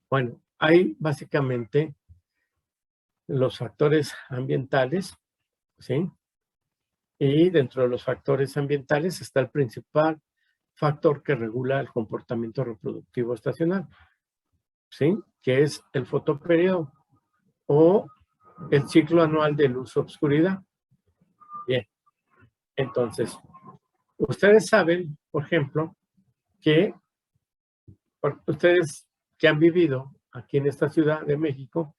Bueno, hay básicamente los factores ambientales, ¿sí? Y dentro de los factores ambientales está el principal factor que regula el comportamiento reproductivo estacional, ¿sí? Que es el fotoperiodo o el ciclo anual de luz-obscuridad. Bien, entonces, ustedes saben, por ejemplo, que ustedes que han vivido aquí en esta Ciudad de México,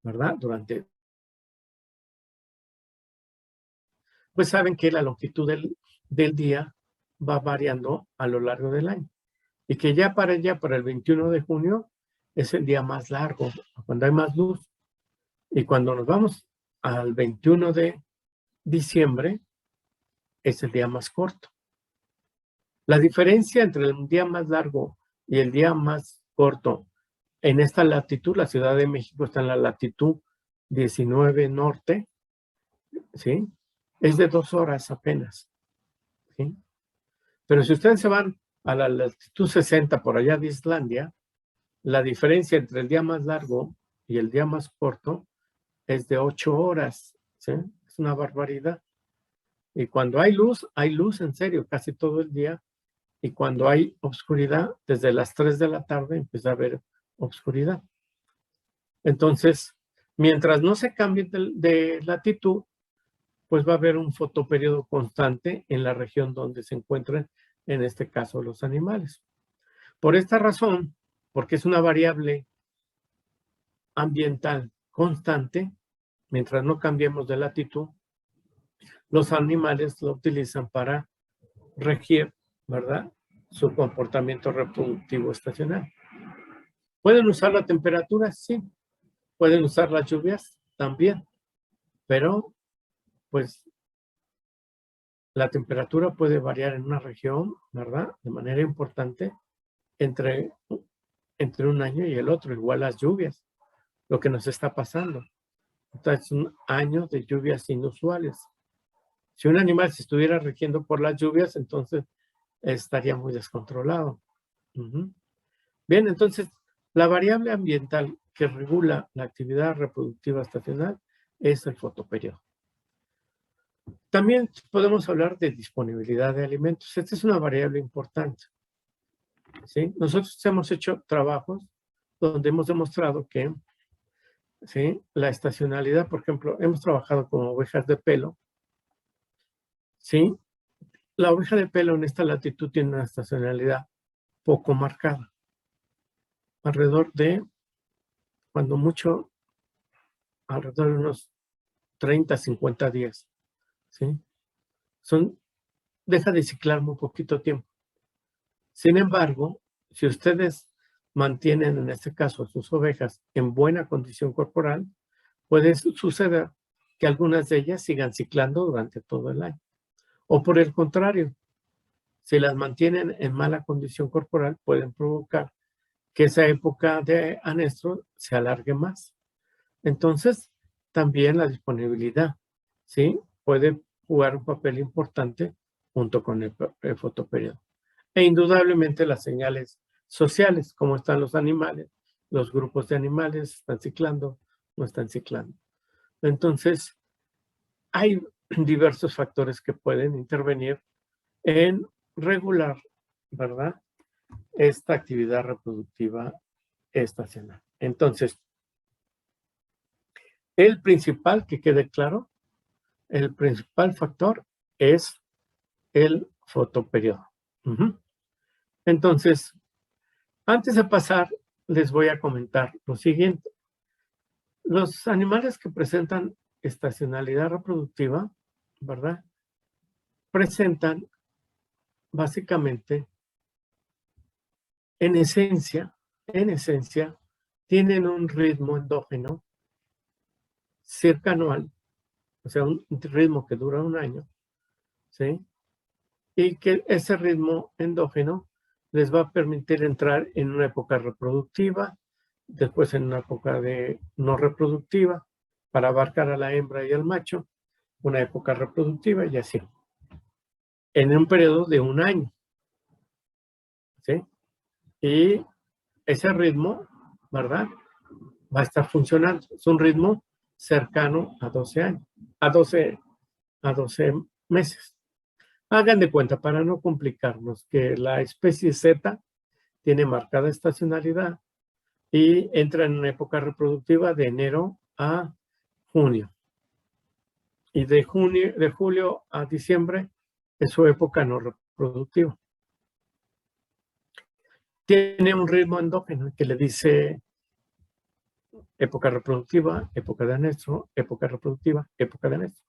¿verdad? Pues saben que la longitud del día va variando a lo largo del año. Y que ya para el 21 de junio es el día más largo, cuando hay más luz. Y cuando nos vamos al 21 de diciembre, es el día más corto. La diferencia entre el día más largo y el día más corto en esta latitud, la Ciudad de México está en la latitud 19 norte, ¿sí? Es de 2 horas apenas, ¿sí? Pero si ustedes se van a la latitud 60 por allá de Islandia, la diferencia entre el día más largo y el día más corto es de 8 horas, ¿sí? Es una barbaridad. Y cuando hay luz en serio, casi todo el día. Y cuando hay oscuridad, desde las 3 de la tarde empieza a haber oscuridad. Entonces, mientras no se cambie de latitud, pues va a haber un fotoperiodo constante en la región donde se encuentran, en este caso, los animales. Por esta razón, porque es una variable ambiental constante, mientras no cambiemos de latitud, los animales lo utilizan para regir, ¿verdad?, su comportamiento reproductivo estacional. ¿Pueden usar la temperatura? Sí. ¿Pueden usar las lluvias? También. Pero, pues, la temperatura puede variar en una región, ¿verdad? De manera importante entre un año y el otro. Igual las lluvias, lo que nos está pasando. Entonces, un año de lluvias inusuales. Si un animal se estuviera rigiendo por las lluvias, entonces estaría muy descontrolado. Bien, entonces, la variable ambiental que regula la actividad reproductiva estacional es el fotoperiodo. También podemos hablar de disponibilidad de alimentos. Esta es una variable importante, ¿sí? Nosotros hemos hecho trabajos donde hemos demostrado que, ¿sí?, la estacionalidad, por ejemplo, hemos trabajado con ovejas de pelo, ¿sí? La oveja de pelo en esta latitud tiene una estacionalidad poco marcada, alrededor de, cuando mucho, alrededor de unos 30, 50 días, ¿sí? Deja de ciclar muy poquito tiempo. Sin embargo, si ustedes mantienen, en este caso, sus ovejas en buena condición corporal, puede suceder que algunas de ellas sigan ciclando durante todo el año. O por el contrario, si las mantienen en mala condición corporal, pueden provocar que esa época de anestro se alargue más. Entonces, también la disponibilidad, ¿sí?, puede jugar un papel importante junto con el fotoperiodo. E indudablemente las señales sociales, cómo están los animales, los grupos de animales, están ciclando, no están ciclando. Entonces, hay diversos factores que pueden intervenir en regular, ¿verdad?, esta actividad reproductiva estacional. Entonces, el principal, que quede claro, el principal factor es el fotoperiodo. Entonces, antes de pasar, les voy a comentar lo siguiente. Los animales que presentan estacionalidad reproductiva, ¿verdad?, presentan básicamente, en esencia, tienen un ritmo endógeno cercano al, o sea, un ritmo que dura un año, ¿sí? Y que ese ritmo endógeno les va a permitir entrar en una época reproductiva, después en una época de no reproductiva, para abarcar a la hembra y al macho, una época reproductiva y así, en un periodo de un año, ¿sí? Y ese ritmo, ¿verdad?, va a estar funcionando. Es un ritmo cercano a 12 años, a 12 meses. Hagan de cuenta, para no complicarnos, que la especie Z tiene marcada estacionalidad y entra en una época reproductiva de enero a junio. Y de julio a diciembre es su época no reproductiva. Tiene un ritmo endógeno que le dice época reproductiva, época de anestro, época reproductiva, época de anestro,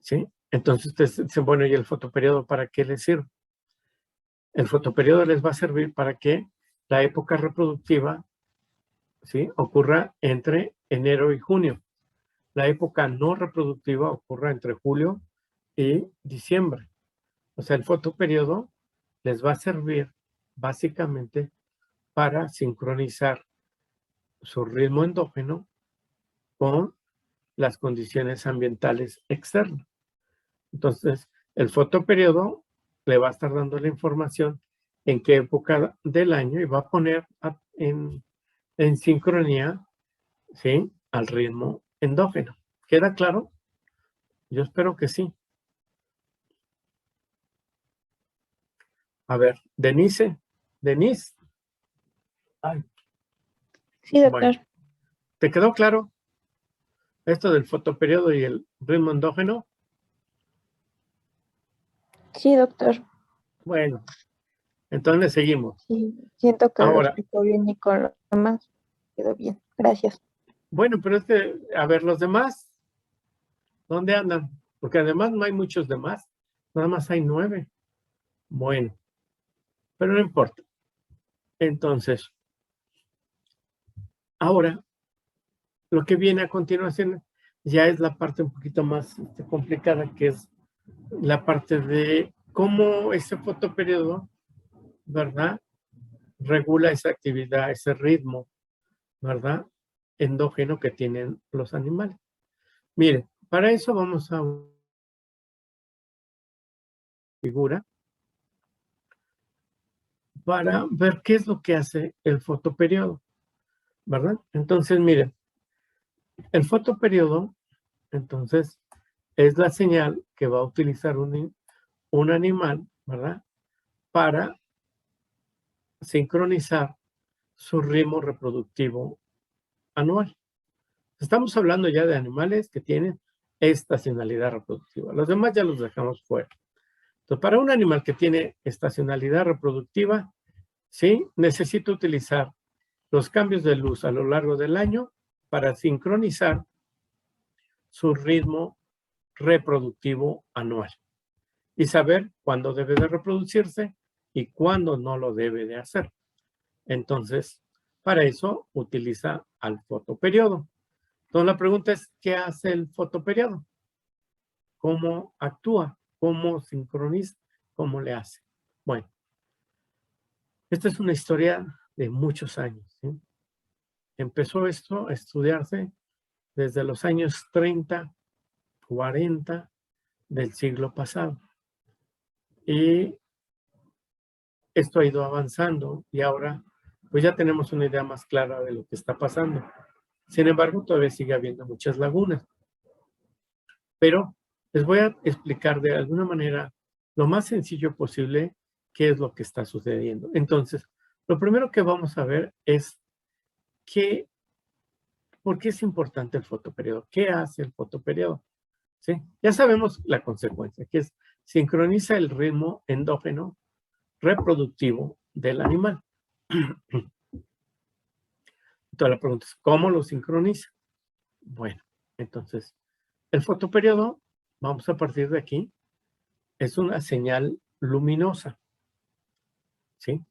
¿sí? Entonces ustedes dicen, bueno, ¿y el fotoperiodo para qué les sirve? El fotoperiodo les va a servir para que la época reproductiva, ¿sí?, ocurra entre enero y junio. La época no reproductiva ocurra entre julio y diciembre. O sea, el fotoperiodo les va a servir básicamente para sincronizar su ritmo endógeno con las condiciones ambientales externas. Entonces, el fotoperiodo le va a estar dando la información en qué época del año y va a poner en sincronía, ¿sí?, al ritmo endógeno. ¿Queda claro? Yo espero que sí. A ver, Denise. Ay, Sí, doctor. bueno, ¿te quedó claro esto del fotoperiodo y el ritmo endógeno? Sí, doctor. Bueno, entonces seguimos. Sí, siento que lo Ahora, explicó bien y con lo demás quedó bien. Gracias. bueno, pero es que, a ver, los demás, ¿dónde andan? Porque además no hay muchos demás, nada más hay 9. Bueno, pero no importa. Entonces, ahora, lo que viene a continuación ya es la parte un poquito más complicada, que es la parte de cómo ese fotoperiodo, ¿verdad?, regula esa actividad, ese ritmo, ¿verdad?, endógeno que tienen los animales. Miren, para eso vamos a una figura para ver qué es lo que hace el fotoperiodo, ¿verdad? Entonces, miren, el fotoperiodo, entonces, es la señal que va a utilizar un animal, ¿verdad?, para sincronizar su ritmo reproductivo anual. Estamos hablando ya de animales que tienen estacionalidad reproductiva. Los demás ya los dejamos fuera. Entonces, para un animal que tiene estacionalidad reproductiva, sí, necesita utilizar los cambios de luz a lo largo del año para sincronizar su ritmo reproductivo anual y saber cuándo debe de reproducirse y cuándo no lo debe de hacer. Entonces, para eso utiliza al fotoperiodo. Entonces, la pregunta es, ¿qué hace el fotoperiodo? ¿Cómo actúa? ¿Cómo sincroniza? ¿Cómo le hace? Bueno, esta es una historia de muchos años, ¿sí? Empezó esto a estudiarse desde los años 30, 40 del siglo pasado. Y esto ha ido avanzando y ahora pues ya tenemos una idea más clara de lo que está pasando. Sin embargo, todavía sigue habiendo muchas lagunas. Pero les voy a explicar de alguna manera lo más sencillo posible qué es lo que está sucediendo. Entonces, lo primero que vamos a ver es ¿por qué es importante el fotoperiodo? ¿Qué hace el fotoperiodo? ¿Sí? Ya sabemos la consecuencia, que es sincroniza el ritmo endógeno reproductivo del animal. Entonces la pregunta es, ¿cómo lo sincroniza? Bueno, entonces, el fotoperiodo, vamos a partir de aquí, es una señal luminosa, ¿sí?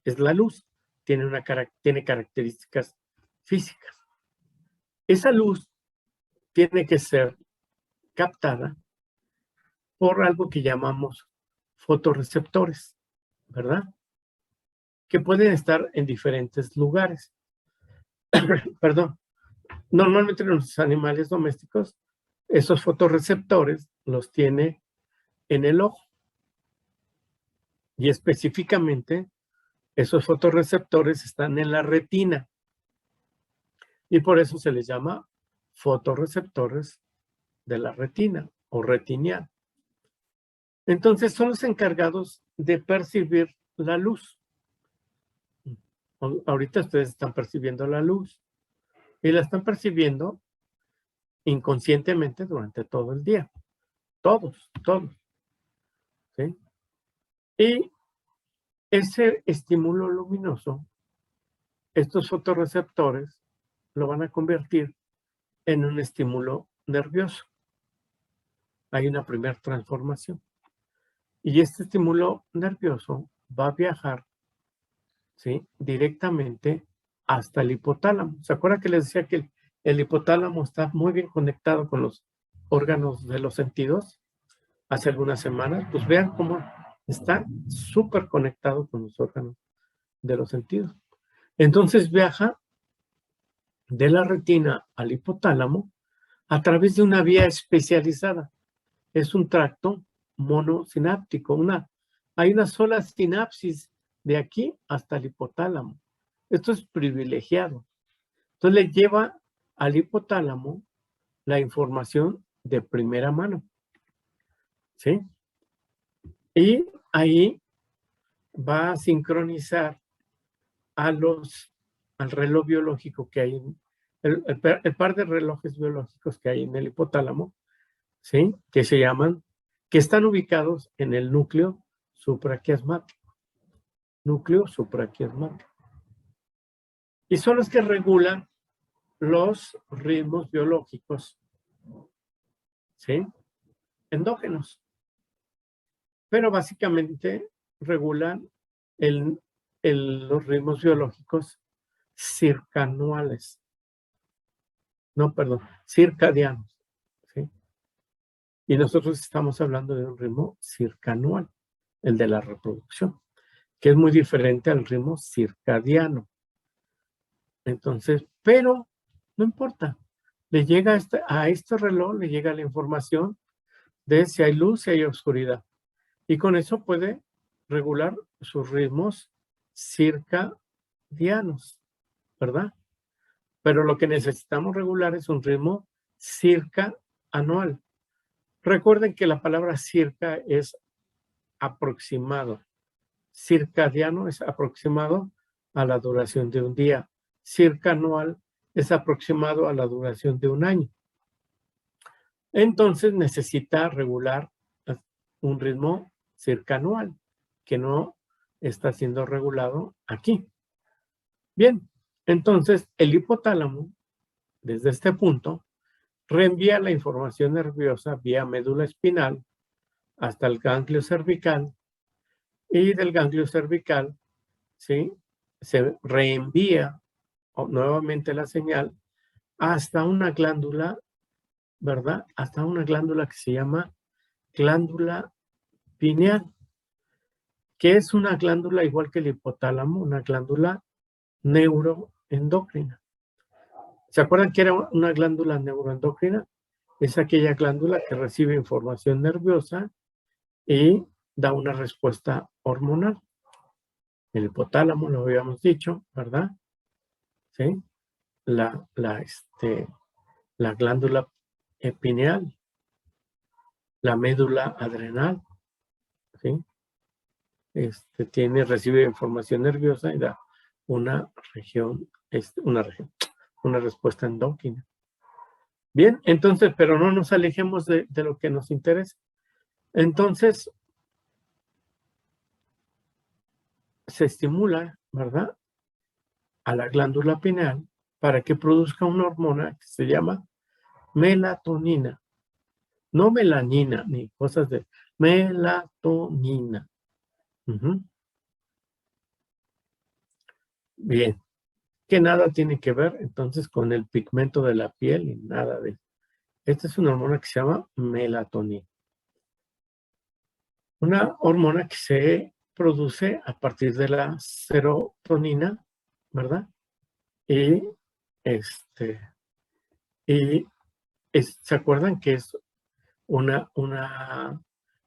Es la luz, tiene características físicas. Esa luz tiene que ser captada por algo que llamamos fotorreceptores, ¿verdad?, que pueden estar en diferentes lugares. Perdón. Normalmente en los animales domésticos, esos fotorreceptores los tiene en el ojo. Y específicamente, esos fotorreceptores están en la retina. Y por eso se les llama fotorreceptores de la retina o retiniana. Entonces, son los encargados de percibir la luz. Ahorita ustedes están percibiendo la luz y la están percibiendo inconscientemente durante todo el día. Todos. ¿Sí? Y ese estímulo luminoso, estos fotorreceptores lo van a convertir en un estímulo nervioso. Hay una primera transformación. Y este estímulo nervioso va a viajar, ¿sí?, directamente hasta el hipotálamo. ¿Se acuerdan que les decía que el hipotálamo está muy bien conectado con los órganos de los sentidos? Hace algunas semanas, pues vean cómo está súper conectado con los órganos de los sentidos. Entonces viaja de la retina al hipotálamo a través de una vía especializada. Es un tracto monosináptico. Hay una sola sinapsis de aquí hasta el hipotálamo. Esto es privilegiado. Entonces le lleva al hipotálamo la información de primera mano, ¿sí? Y ahí va a sincronizar al reloj biológico que hay, el par de relojes biológicos que hay en el hipotálamo, ¿sí?, que están ubicados en el núcleo supraquiasmático. Y son los que regulan los ritmos biológicos, ¿sí?, endógenos. Pero básicamente regulan los ritmos biológicos circanuales. No, perdón, circadianos. ¿Sí? Y nosotros estamos hablando de un ritmo circanual, el de la reproducción, que es muy diferente al ritmo circadiano. Entonces, pero no importa. Le llega a este reloj, le llega la información de si hay luz, si hay oscuridad. Y con eso puede regular sus ritmos circadianos, ¿verdad? Pero lo que necesitamos regular es un ritmo circanual. Recuerden que la palabra circa es aproximado. Circadiano es aproximado a la duración de un día. Circanual es aproximado a la duración de un año. Entonces necesita regular un ritmo circanual que no está siendo regulado aquí. Bien, entonces el hipotálamo, desde este punto, reenvía la información nerviosa vía médula espinal hasta el ganglio cervical y del ganglio cervical, ¿sí?, se reenvía nuevamente la señal hasta una glándula, ¿verdad? Hasta una glándula que se llama glándula pineal, que es una glándula igual que el hipotálamo, una glándula neuroendocrina. ¿Se acuerdan que era una glándula neuroendocrina? Es aquella glándula que recibe información nerviosa y da una respuesta hormonal. El hipotálamo, lo habíamos dicho, ¿verdad? ¿Sí? La glándula pineal, la médula adrenal, ¿sí? Recibe información nerviosa y da una respuesta endócrina. Bien, entonces, pero no nos alejemos de lo que nos interesa. Entonces, se estimula, ¿verdad?, a la glándula pineal para que produzca una hormona que se llama melatonina. No melanina, ni cosas de melatonina. Bien, que nada tiene que ver entonces con el pigmento de la piel y nada de eso. Esta es una hormona que se llama melatonina. Una hormona que se produce a partir de la serotonina, ¿verdad? Y ¿se acuerdan que es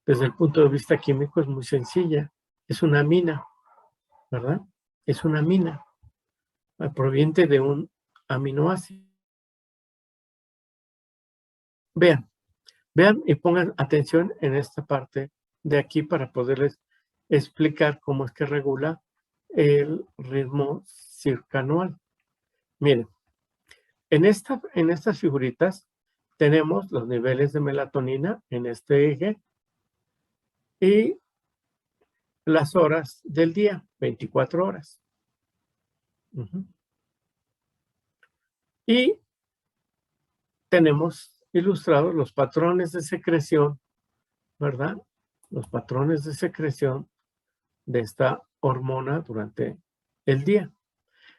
desde el punto de vista químico es muy sencilla? Es una amina, ¿verdad? Es una amina proveniente de un aminoácido. Vean y pongan atención en esta parte de aquí para poderles explicar cómo es que regula el ritmo circanual. Miren, en estas figuritas tenemos los niveles de melatonina en este eje y las horas del día, 24 horas. Y tenemos ilustrados los patrones de secreción, ¿verdad? Los patrones de secreción de esta hormona durante el día.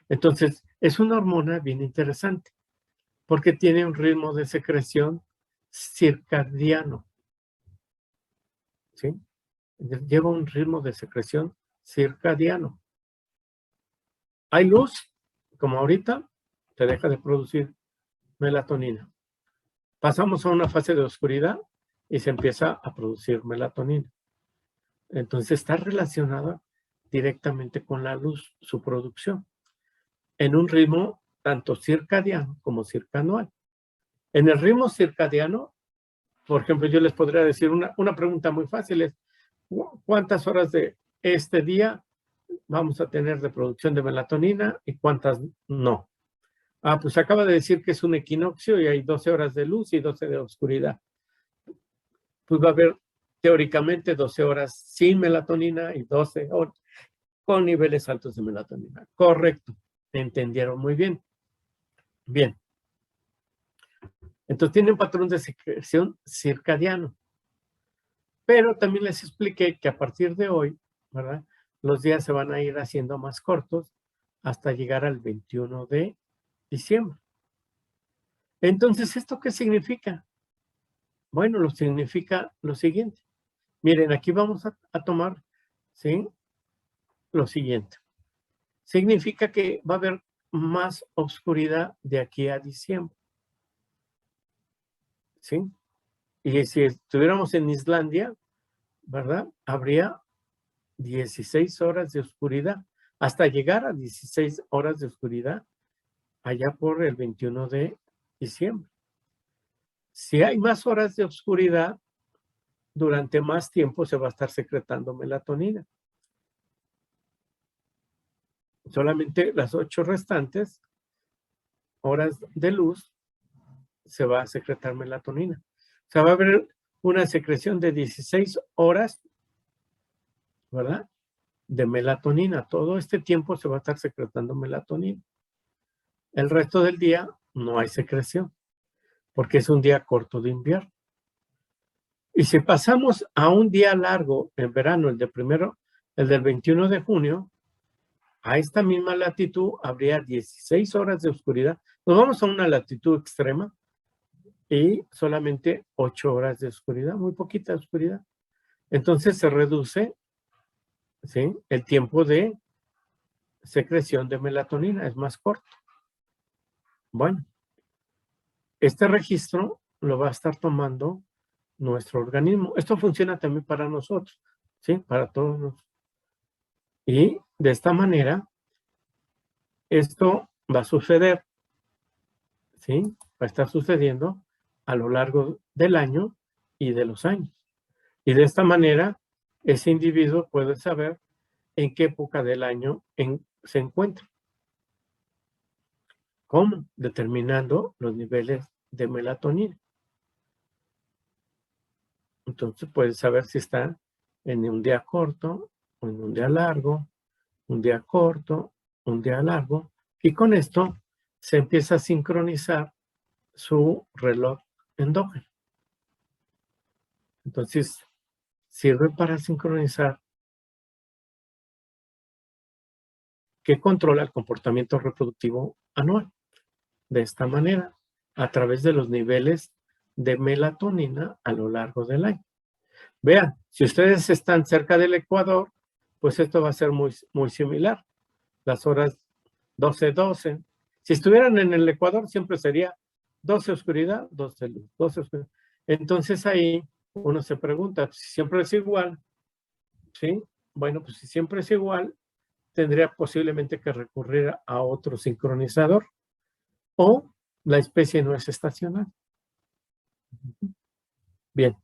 Entonces, es una hormona bien interesante porque tiene un ritmo de secreción circadiano, ¿sí? Lleva un ritmo de secreción circadiano. Hay luz, como ahorita, se deja de producir melatonina. Pasamos a una fase de oscuridad y se empieza a producir melatonina. Entonces está relacionada directamente con la luz, su producción, en un ritmo tanto circadiano como circanual. En el ritmo circadiano, por ejemplo, yo les podría decir una pregunta muy fácil es, ¿cuántas horas de este día vamos a tener de producción de melatonina y cuántas no? Pues acaba de decir que es un equinoccio y hay 12 horas de luz y 12 de oscuridad. Pues va a haber teóricamente 12 horas sin melatonina y 12 horas con niveles altos de melatonina. Correcto, entendieron muy bien. Bien. Entonces tiene un patrón de secreción circadiano. Pero también les expliqué que a partir de hoy, ¿verdad? Los días se van a ir haciendo más cortos hasta llegar al 21 de diciembre. Entonces, ¿esto qué significa? Bueno, lo significa lo siguiente. Miren, aquí vamos a tomar, ¿sí? Lo siguiente. Significa que va a haber más oscuridad de aquí a diciembre. ¿Sí? Y si estuviéramos en Islandia, ¿verdad? Habría 16 horas de oscuridad, hasta llegar a 16 horas de oscuridad allá por el 21 de diciembre. Si hay más horas de oscuridad, durante más tiempo se va a estar secretando melatonina. Solamente las 8 restantes horas de luz se va a secretar melatonina. O sea, va a haber una secreción de 16 horas, ¿verdad? De melatonina. Todo este tiempo se va a estar secretando melatonina. El resto del día no hay secreción, porque es un día corto de invierno. Y si pasamos a un día largo en verano, el del 21 de junio, a esta misma latitud habría 16 horas de oscuridad. Nos vamos a una latitud extrema y solamente 8 horas de oscuridad, muy poquita oscuridad. Entonces se reduce, ¿sí?, el tiempo de secreción de melatonina, es más corto. Bueno, este registro lo va a estar tomando nuestro organismo. Esto funciona también para nosotros, ¿sí? Para todos. Y de esta manera, esto va a suceder, ¿sí? Va a estar sucediendo a lo largo del año y de los años. Y de esta manera, ese individuo puede saber en qué época del año se encuentra. ¿Cómo? Determinando los niveles de melatonina. Entonces puedes saber si está en un día corto o en un día largo, un día corto, un día largo, y con esto se empieza a sincronizar su reloj endógeno. Entonces, sirve para sincronizar que controla el comportamiento reproductivo anual. De esta manera, a través de los niveles de melatonina a lo largo del año. Vean, si ustedes están cerca del Ecuador, pues esto va a ser muy, muy similar. Las horas 12-12. Si estuvieran en el Ecuador, siempre sería 12 oscuridad, 12 luz, 12 oscuridad. Entonces ahí uno se pregunta, si siempre es igual, ¿sí? Bueno, pues si siempre es igual, tendría posiblemente que recurrir a otro sincronizador o la especie no es estacional. Bien.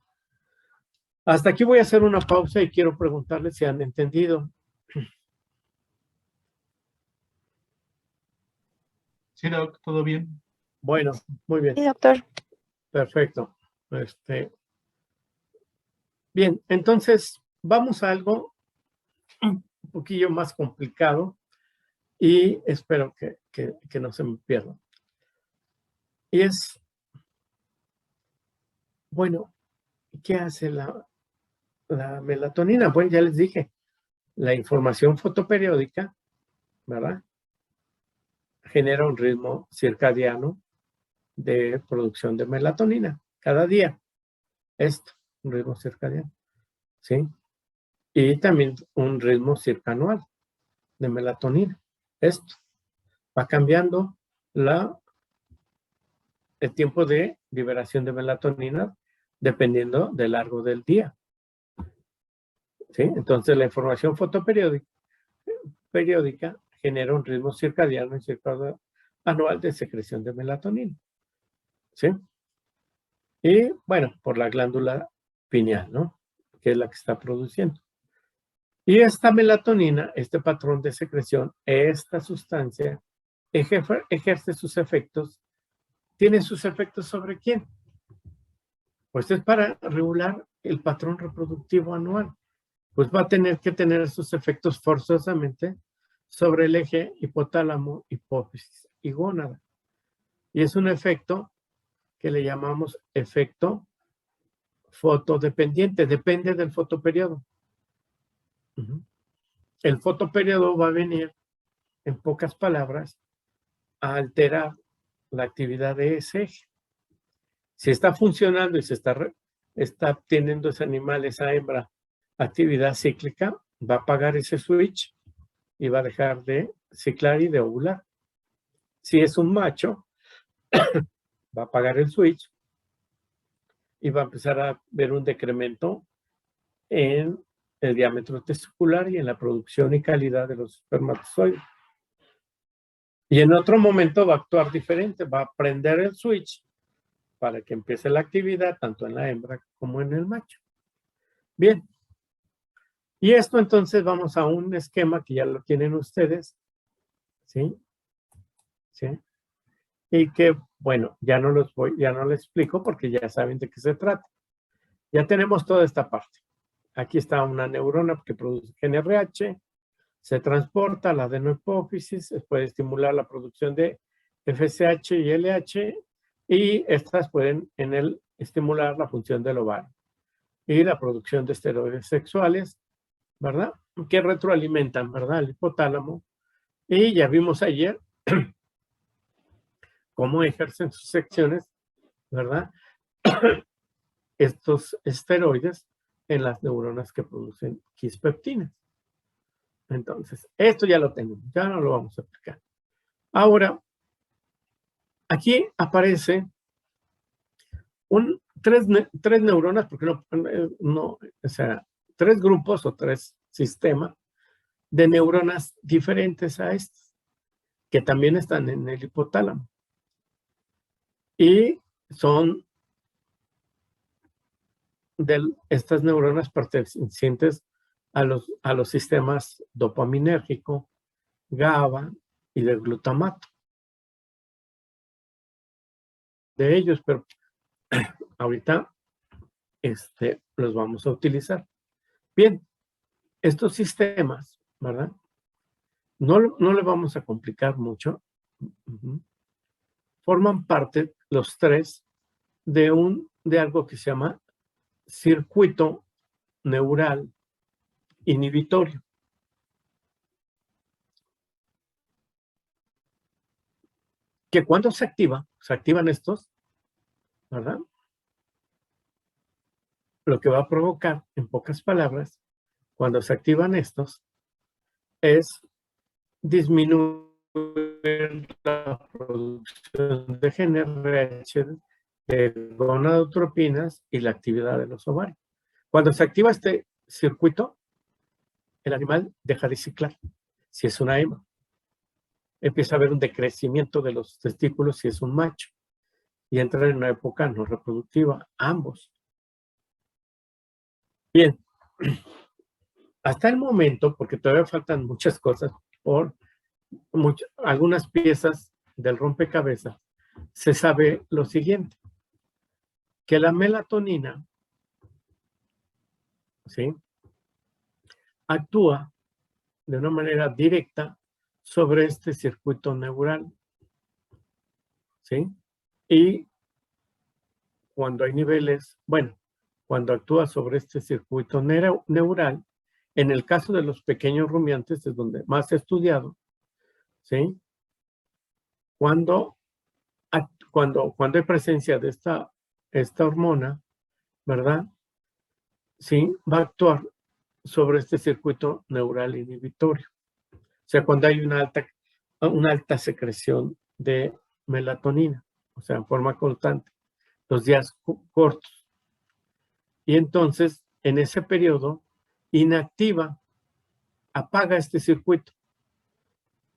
Hasta aquí voy a hacer una pausa y quiero preguntarles si han entendido. Sí, Doc, todo bien. Bueno, muy bien. Sí, doctor. Perfecto. Bien, entonces vamos a algo un poquillo más complicado y espero que no se me pierda. Y es, bueno, ¿qué hace la melatonina? Bueno, ya les dije, la información fotoperiódica, ¿verdad? Genera un ritmo circadiano de producción de melatonina cada día. Esto, un ritmo circadiano, ¿sí? Y también un ritmo circanual de melatonina. Esto va cambiando el tiempo de liberación de melatonina dependiendo del largo del día. ¿Sí? Entonces la información fotoperiódica genera un ritmo circadiano y circadiano anual de secreción de melatonina. ¿Sí? Y bueno, por la glándula pineal, ¿no? Que es la que está produciendo. Y esta melatonina, este patrón de secreción, esta sustancia, ejerce sus efectos. ¿Tiene sus efectos sobre quién? Pues es para regular el patrón reproductivo anual. Pues va a tener que tener sus efectos forzosamente sobre el eje hipotálamo, hipófisis y gónada. Y es un efecto que le llamamos efecto fotodependiente, depende del fotoperiodo. el fotoperiodo va a venir, en pocas palabras, a alterar la actividad de ese eje. Si está funcionando y se está teniendo ese animal, esa hembra, actividad cíclica, va a apagar ese switch y va a dejar de ciclar y de ovular. Si es un macho, va a apagar el switch y va a empezar a ver un decremento en el diámetro testicular y en la producción y calidad de los espermatozoides. Y en otro momento va a actuar diferente, va a prender el switch para que empiece la actividad tanto en la hembra como en el macho. Bien. Y esto entonces vamos a un esquema que ya lo tienen ustedes, ¿sí? ¿Sí? Y que, bueno, ya no les explico porque ya saben de qué se trata. Ya tenemos toda esta parte. Aquí está una neurona que produce GnRH, se transporta a la adenohipófisis, puede estimular la producción de FSH y LH, y estas pueden estimular la función del ovario y la producción de esteroides sexuales, ¿verdad? Que retroalimentan, ¿verdad? El hipotálamo. Y ya vimos ayer cómo ejercen sus secciones, ¿verdad? Estos esteroides en las neuronas que producen quispeptinas. Entonces, esto ya lo tenemos, ya no lo vamos a explicar. Ahora, aquí aparece tres neuronas, porque no, o sea, tres grupos o tres sistemas de neuronas diferentes a estos, que también están en el hipotálamo. Y son estas neuronas pertenecientes a los sistemas dopaminérgico, GABA y del glutamato. De ellos, pero ahorita los vamos a utilizar. Bien, estos sistemas, ¿verdad? No le vamos a complicar mucho. Forman parte, los tres, de algo que se llama circuito neural inhibitorio. Que cuando se activan estos, ¿verdad? Lo que va a provocar, en pocas palabras, cuando se activan estos, es disminuir la producción de GnRH, de gonadotropinas y la actividad de los ovarios. Cuando se activa este circuito, el animal deja de ciclar, si es una hembra. Empieza a haber un decrecimiento de los testículos si es un macho. Y entra en una época no reproductiva, ambos. Bien, hasta el momento, porque todavía faltan muchas cosas, algunas piezas del rompecabezas, se sabe lo siguiente, que la melatonina, ¿sí?, actúa de una manera directa sobre este circuito neural, ¿sí? Y cuando hay niveles, bueno, cuando actúa sobre este circuito neural, en el caso de los pequeños rumiantes es donde más he estudiado, ¿sí? Cuando hay presencia de esta hormona, ¿verdad? Sí, va a actuar sobre este circuito neural inhibitorio. O sea, cuando hay una alta secreción de melatonina, o sea, en forma constante, los días cortos. Y entonces, en ese periodo, inactiva, apaga este circuito.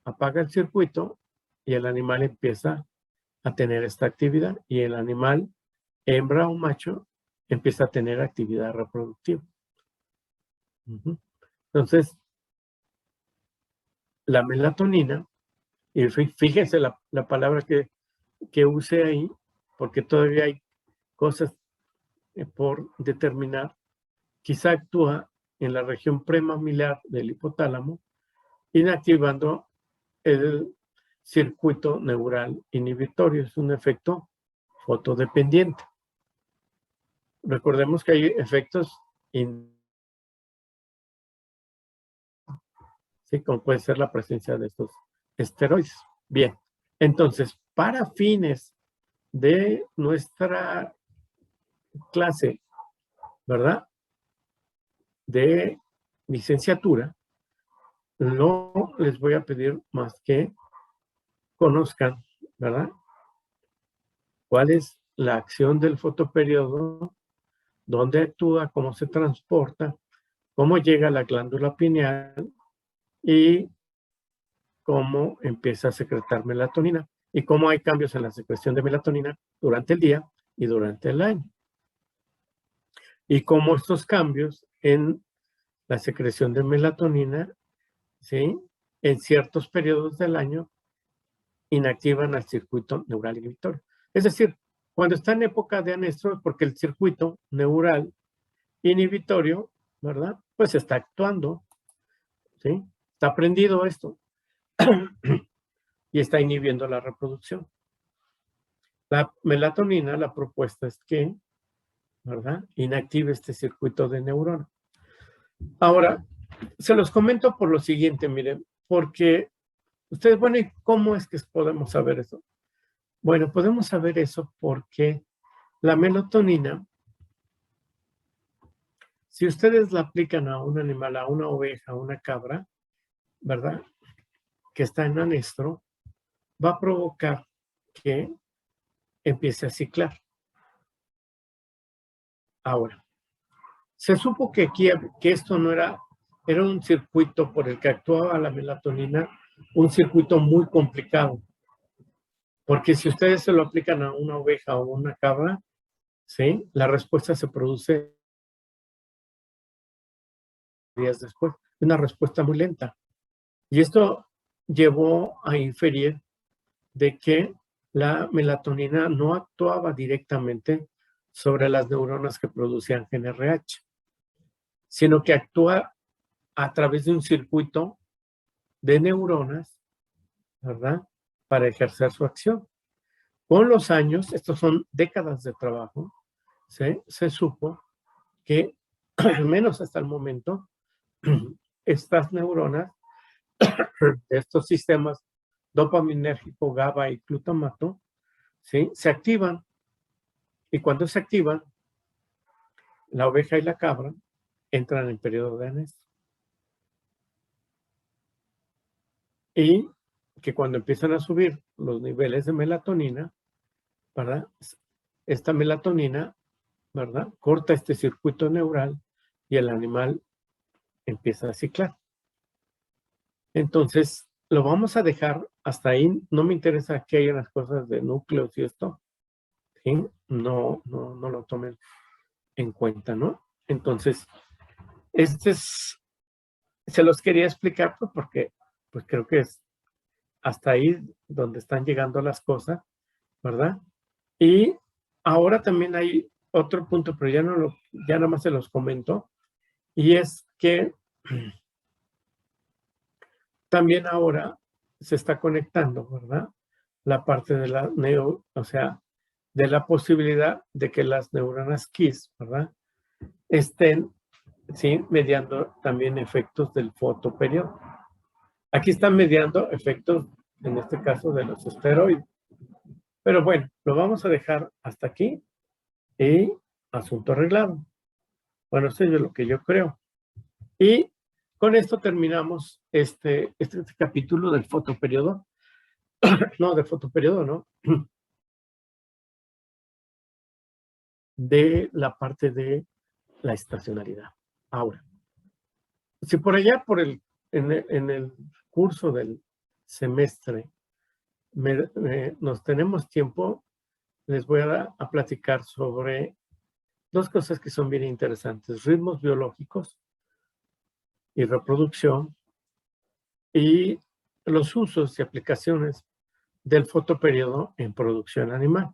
Apaga el circuito y el animal empieza a tener esta actividad. Y el animal, hembra o macho, empieza a tener actividad reproductiva. Entonces, la melatonina, y fíjense la palabra que use ahí, porque todavía hay cosas por determinar, quizá actúa en la región premamilar del hipotálamo, inactivando el circuito neural inhibitorio. Es un efecto fotodependiente. Recordemos que hay efectos ¿sí? Como puede ser la presencia de estos esteroides. Bien, entonces, para fines de nuestra clase, ¿verdad? De licenciatura, no les voy a pedir más que conozcan, ¿verdad? ¿Cuál es la acción del fotoperiodo? ¿Dónde actúa? ¿Cómo se transporta? ¿Cómo llega a la glándula pineal? Y cómo empieza a secretar melatonina. Y cómo hay cambios en la secreción de melatonina durante el día y durante el año. Y cómo estos cambios en la secreción de melatonina, ¿sí? En ciertos periodos del año inactivan al circuito neural inhibitorio. Es decir, cuando está en época de anestro, porque el circuito neural inhibitorio, ¿verdad? Pues está actuando, ¿sí? Está prendido esto y está inhibiendo la reproducción. La melatonina, la propuesta es que, ¿verdad? Inactive este circuito de neurona. Ahora, se los comento por lo siguiente, miren, porque ustedes, bueno, ¿y cómo es que podemos saber eso? Bueno, podemos saber eso porque la melatonina, si ustedes la aplican a un animal, a una oveja, a una cabra, ¿verdad? Que está en anestro, va a provocar que empiece a ciclar. Ahora, se supo que aquí, que esto no era un circuito por el que actuaba la melatonina, un circuito muy complicado. Porque si ustedes se lo aplican a una oveja o una cabra, ¿sí? La respuesta se produce días después. Una respuesta muy lenta. Y esto llevó a inferir de que la melatonina no actuaba directamente sobre las neuronas que producían GnRH, sino que actúa a través de un circuito de neuronas, ¿verdad? Para ejercer su acción. Con los años, estos son décadas de trabajo, ¿sí? Se supo que, al menos hasta el momento, estas neuronas, estos sistemas dopaminérgico, GABA y glutamato, ¿sí? Se activan. Y cuando se activan, la oveja y la cabra entran en periodo de anestro. Y que cuando empiezan a subir los niveles de melatonina, ¿verdad? Esta melatonina, ¿verdad? Corta este circuito neural y el animal empieza a ciclar. Entonces, lo vamos a dejar hasta ahí. No me interesa que haya las cosas de núcleos y esto, ¿sí? No lo tomen en cuenta, ¿no? Entonces, se los quería explicar pues, porque pues creo que es hasta ahí donde están llegando las cosas, ¿verdad? Y ahora también hay otro punto, pero ya nada más se los comento, y es que también ahora se está conectando, ¿verdad? La parte de la o sea, de la posibilidad de que las neuronas KISS, ¿verdad? Estén, sí, mediando también efectos del fotoperiodo. Aquí están mediando efectos, en este caso, de los esteroides. Pero bueno, lo vamos a dejar hasta aquí y asunto arreglado. Bueno, eso es lo que yo creo. Y con esto terminamos este capítulo del fotoperiodo. No, del fotoperiodo, ¿no? De la parte de la estacionalidad. Ahora, si por allá, en el curso del semestre, nos tenemos tiempo, les voy a platicar sobre dos cosas que son bien interesantes: ritmos biológicos y reproducción, y los usos y aplicaciones del fotoperiodo en producción animal.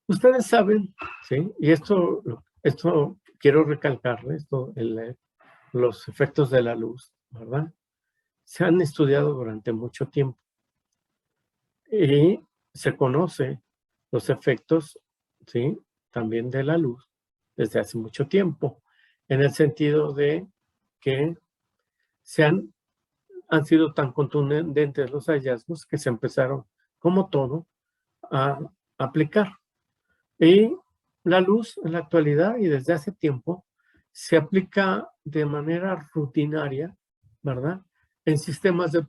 Ustedes saben, ¿sí? Y esto quiero recalcarles, los efectos de la luz, ¿verdad? Se han estudiado durante mucho tiempo y se conoce los efectos, ¿sí? También de la luz desde hace mucho tiempo, en el sentido de que han sido tan contundentes los hallazgos que se empezaron, como todo, a aplicar. Y la luz en la actualidad y desde hace tiempo se aplica de manera rutinaria, ¿verdad? En sistemas de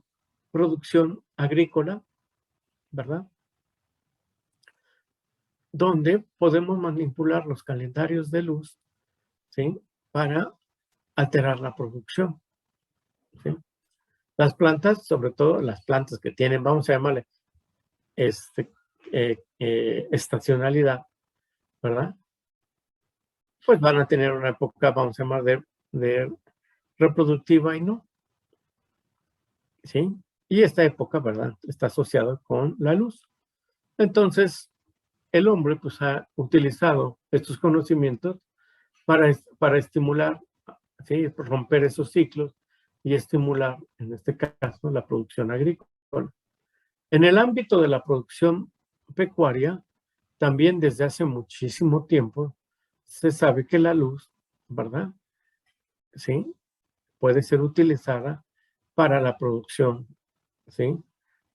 producción agrícola, ¿verdad? Donde podemos manipular los calendarios de luz, ¿sí? Para alterar la producción, ¿sí? Las plantas, sobre todo las plantas que tienen, vamos a llamarle, estacionalidad, ¿verdad? Pues van a tener una época, vamos a llamar, de reproductiva y no, ¿sí? Y esta época, ¿verdad? Está asociada con la luz. Entonces, el hombre, pues, ha utilizado estos conocimientos para estimular, ¿sí? Romper esos ciclos y estimular, en este caso, la producción agrícola. En el ámbito de la producción pecuaria, también desde hace muchísimo tiempo, se sabe que la luz, ¿verdad? ¿Sí? Puede ser utilizada para la producción, ¿sí?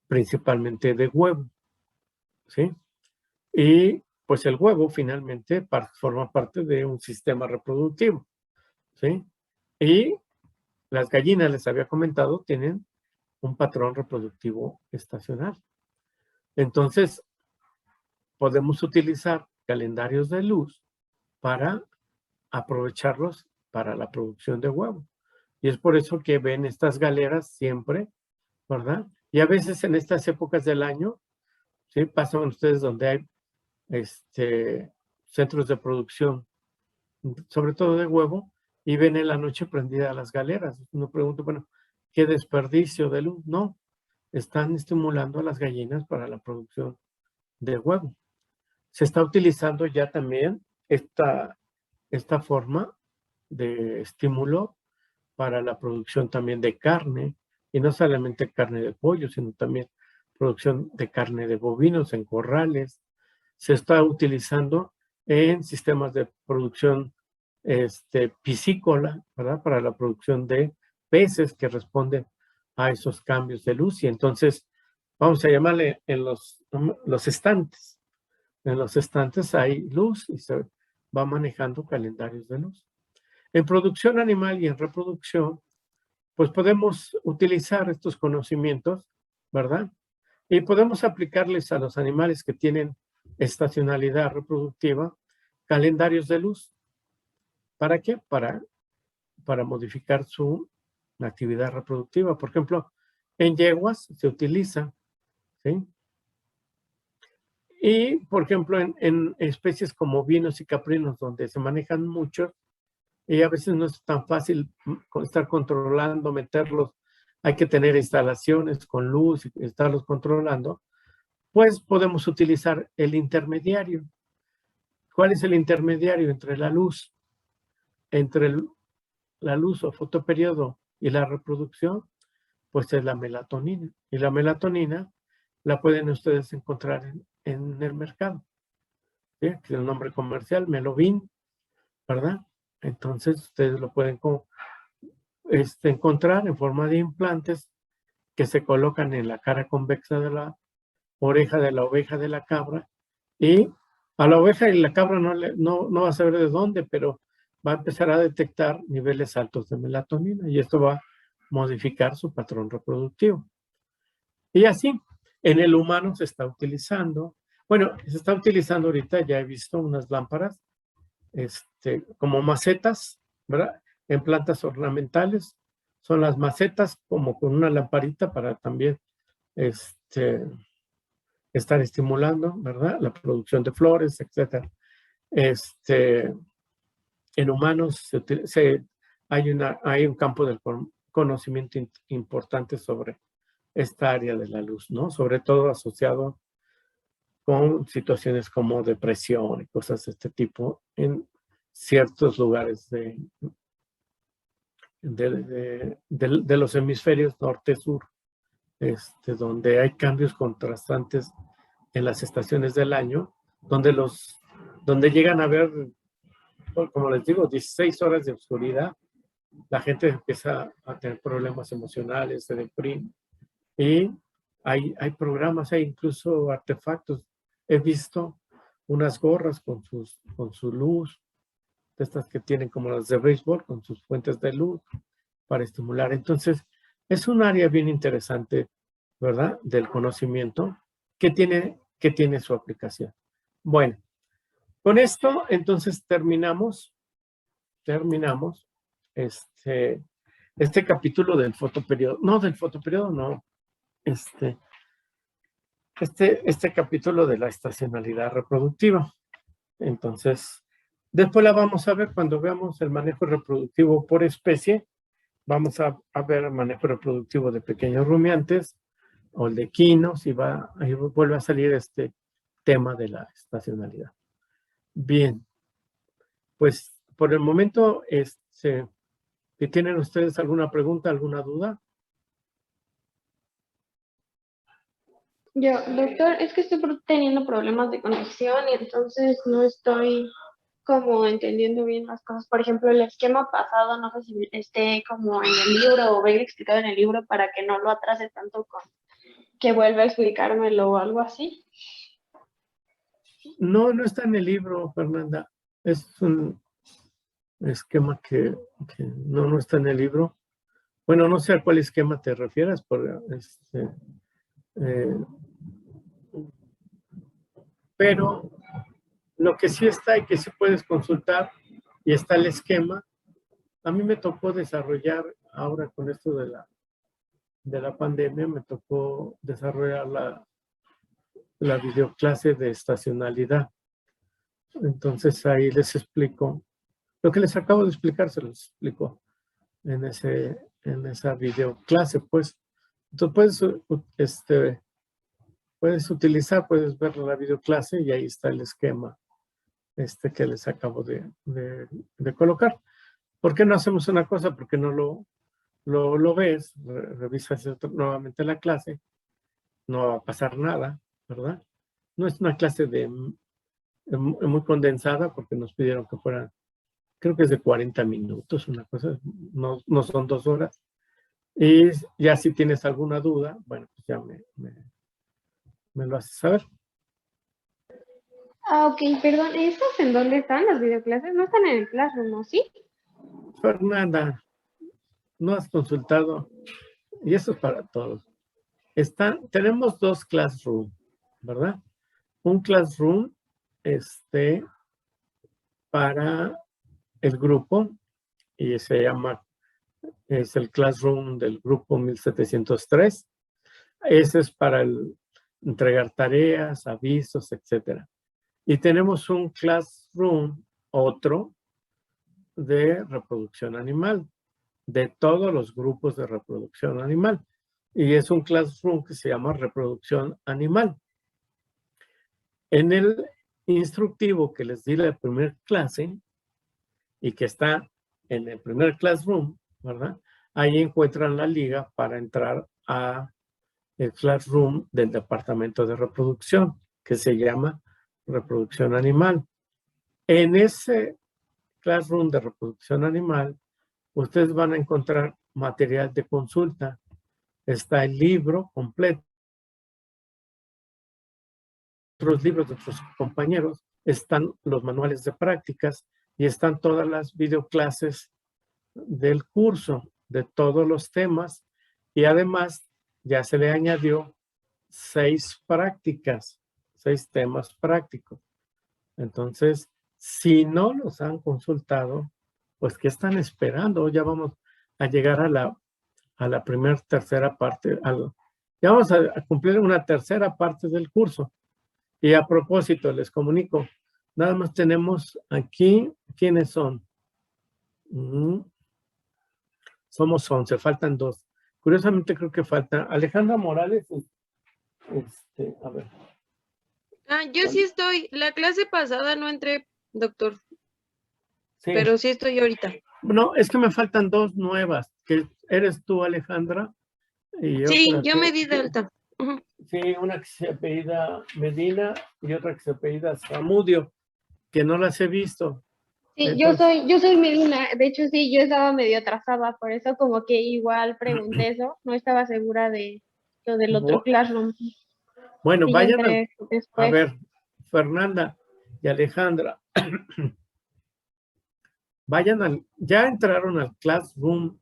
Principalmente de huevo, ¿sí? Y pues el huevo finalmente forma parte de un sistema reproductivo, ¿sí? Y las gallinas, les había comentado, tienen un patrón reproductivo estacional. Entonces, podemos utilizar calendarios de luz para aprovecharlos para la producción de huevo. Y es por eso que ven estas galeras siempre, ¿verdad? Y a veces en estas épocas del año, ¿sí? Pasan ustedes donde hay centros de producción, sobre todo de huevo, y ven en la noche prendidas las galeras. Uno pregunta, bueno, ¿qué desperdicio de luz? No, están estimulando a las gallinas para la producción de huevo. Se está utilizando ya también esta forma de estímulo para la producción también de carne, y no solamente carne de pollo, sino también producción de carne de bovinos en corrales. Se está utilizando en sistemas de producción piscícola, ¿verdad? Para la producción de peces que responden a esos cambios de luz. Y entonces, vamos a llamarle en los estantes. En los estantes hay luz y se va manejando calendarios de luz. En producción animal y en reproducción, pues podemos utilizar estos conocimientos, ¿verdad? Y podemos aplicarles a los animales que tienen estacionalidad reproductiva, calendarios de luz. ¿Para qué? Para modificar su actividad reproductiva. Por ejemplo, en yeguas se utiliza, ¿sí? Y, por ejemplo, en especies como ovinos y caprinos, donde se manejan muchos, y a veces no es tan fácil estar controlando, meterlos, hay que tener instalaciones con luz y estarlos controlando, pues podemos utilizar el intermediario. ¿Cuál es el intermediario entre la luz? Entre la luz o fotoperiodo y la reproducción, pues es la melatonina. Y la melatonina la pueden ustedes encontrar en el mercado. ¿Sí? Es el nombre comercial, Melovin, ¿verdad? Entonces ustedes lo pueden encontrar en forma de implantes que se colocan en la cara convexa de la oreja de la oveja de la cabra, y a la oveja y la cabra no va a saber de dónde, pero va a empezar a detectar niveles altos de melatonina y esto va a modificar su patrón reproductivo. Y así, en el humano se está utilizando, bueno, se está utilizando ahorita, ya he visto unas lámparas como macetas, ¿verdad? En plantas ornamentales, son las macetas como con una lamparita para también estar estimulando, ¿verdad? La producción de flores, etcétera. En humanos hay un campo del conocimiento importante sobre esta área de la luz, ¿no? Sobre todo asociado con situaciones como depresión y cosas de este tipo en ciertos lugares de los hemisferios norte-sur, donde hay cambios contrastantes en las estaciones del año, donde llegan a haber, como les digo, 16 horas de oscuridad la gente empieza a tener problemas emocionales, se deprime. Y hay programas, hay incluso artefactos. He visto unas gorras con su luz, de estas que tienen como las de béisbol, con sus fuentes de luz para estimular. Entonces, es un área bien interesante, ¿verdad? Del conocimiento que tiene su aplicación. Bueno, con esto, entonces terminamos este capítulo del fotoperiodo. No, del fotoperiodo, no. Este capítulo de la estacionalidad reproductiva. Entonces, después la vamos a ver cuando veamos el manejo reproductivo por especie. Vamos a ver el manejo reproductivo de pequeños rumiantes o el de equinos y ahí vuelve a salir este tema de la estacionalidad. Bien, pues por el momento, si tienen ustedes alguna pregunta, alguna duda. Yo, doctor, es que estoy teniendo problemas de conexión y entonces no estoy como entendiendo bien las cosas. Por ejemplo, el esquema pasado, no sé si esté como en el libro o venga explicado en el libro para que no lo atrase tanto con que vuelva a explicármelo o algo así. No, no está en el libro, Fernanda. Es un esquema que no está en el libro. Bueno, no sé a cuál esquema te refieras, pero lo que sí está y que sí puedes consultar y está el esquema. A mí me tocó desarrollar, ahora con esto de la pandemia, me tocó desarrollar la videoclase de estacionalidad. Entonces ahí les explico, lo que les acabo de explicar se los explico en esa videoclase, pues. Entonces puedes utilizar, puedes ver la videoclase y ahí está el esquema que les acabo de colocar. ¿Por qué no hacemos una cosa? Porque no lo ves, revisas nuevamente la clase, no va a pasar nada, ¿verdad? No es una clase muy condensada porque nos pidieron que fueran, creo que es de 40 minutos, una cosa, no son 2 horas. Y ya si tienes alguna duda, bueno, pues ya me lo haces saber. Ah, ok, perdón, ¿estas en dónde están las videoclases? No están en el Classroom, ¿no? ¿Sí? Fernanda, no has consultado, y eso es para todos. Tenemos 2 classrooms, ¿verdad? Un classroom para el grupo y es el classroom del grupo 1703. Ese es para entregar tareas, avisos, etcétera. Y tenemos un classroom, otro, de reproducción animal, de todos los grupos de reproducción animal. Y es un classroom que se llama reproducción animal. En el instructivo que les di la primera clase y que está en el primer classroom, ¿verdad? Ahí encuentran la liga para entrar a el classroom del departamento de reproducción, que se llama reproducción animal. En ese classroom de reproducción animal, ustedes van a encontrar material de consulta. Está el libro completo, otros libros de otros compañeros, están los manuales de prácticas y están todas las videoclases del curso, de todos los temas, y además ya se le añadió 6 prácticas, 6 temas prácticos. Entonces, si no los han consultado, pues ¿qué están esperando? Ya vamos a llegar a la tercera parte. Ya vamos a cumplir una tercera parte del curso. Y a propósito, les comunico, nada más tenemos aquí, ¿quiénes son? Somos 11, faltan 2. Curiosamente creo que falta Alejandra Morales. A ver. Yo sí estoy. La clase pasada no entré, doctor, Sí. pero sí estoy ahorita. No, es que me faltan 2 nuevas, que eres tú, Alejandra. Y Sí, otra yo me di de alta. Sí, una que se apellida Medina y otra que se apellida Zamudio, que no las he visto. Sí, Entonces, yo soy Medina. De hecho, sí, yo estaba medio atrasada, por eso como que igual pregunté eso. No estaba segura de lo del otro bu- Classroom. bueno, Sí, yo vayan entré a después. ver, Fernanda y Alejandra, ya entraron al Classroom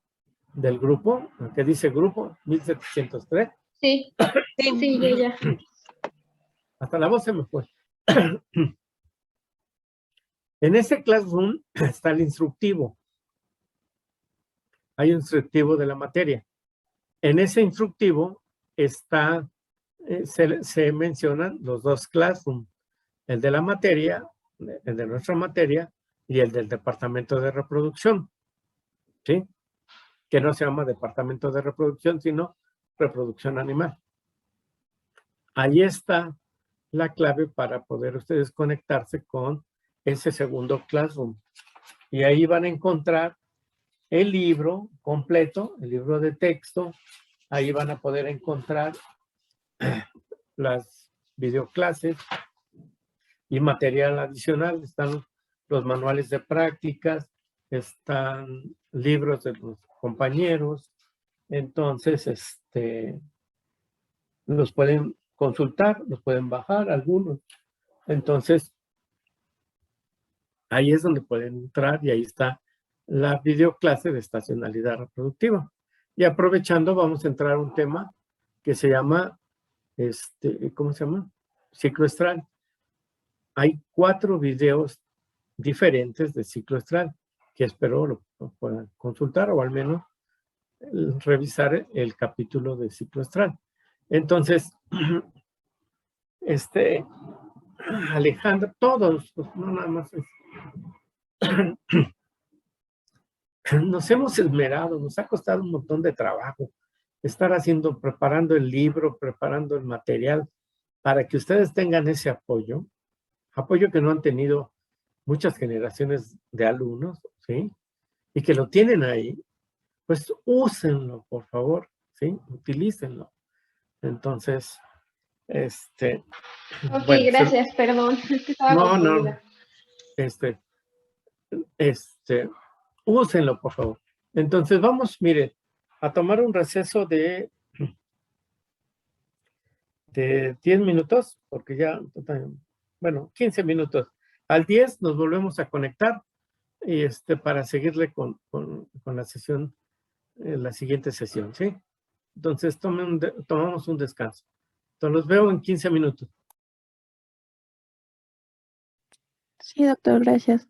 del grupo, que dice grupo 1703. Sí, Sí. sí, yo ya. Hasta la voz se me fue. En ese Classroom está el instructivo. Hay un instructivo de la materia. En ese instructivo está, se mencionan los dos Classroom, el de la materia, el de nuestra materia y el del departamento de reproducción, ¿sí? Que no se llama departamento de reproducción, sino reproducción animal. Ahí está la clave para poder ustedes conectarse con ese segundo Classroom. Y ahí van a encontrar el libro completo, el libro de texto. Ahí van a poder encontrar las videoclases y material adicional. Están los manuales de prácticas, están libros de los compañeros. Entonces, los pueden consultar, los pueden bajar algunos. Entonces, ahí es donde pueden entrar y ahí está la videoclase de estacionalidad reproductiva. Y aprovechando, vamos a entrar a un tema que se llama, ¿cómo se llama? Ciclo estral. Hay 4 videos diferentes de ciclo estral que espero lo puedan consultar o al menos revisar el capítulo de ciclo estral. Entonces, Alejandra, todos, pues, no nada más nos hemos esmerado, nos ha costado un montón de trabajo estar preparando el libro, preparando el material para que ustedes tengan ese apoyo que no han tenido muchas generaciones de alumnos, ¿sí? Y que lo tienen ahí, pues úsenlo, por favor, ¿sí? Utilícenlo. Entonces, Ok, bueno, gracias, perdón. Es que estaba no, confundida. este, úsenlo, por favor. Entonces, vamos, mire, a tomar un receso de 10 minutos, porque ya, bueno, 15 minutos. Al 10 nos volvemos a conectar y para seguirle con la sesión, la siguiente sesión, ¿sí? Entonces, tomamos un descanso. Entonces, los veo en 15 minutos. Sí, doctor, gracias.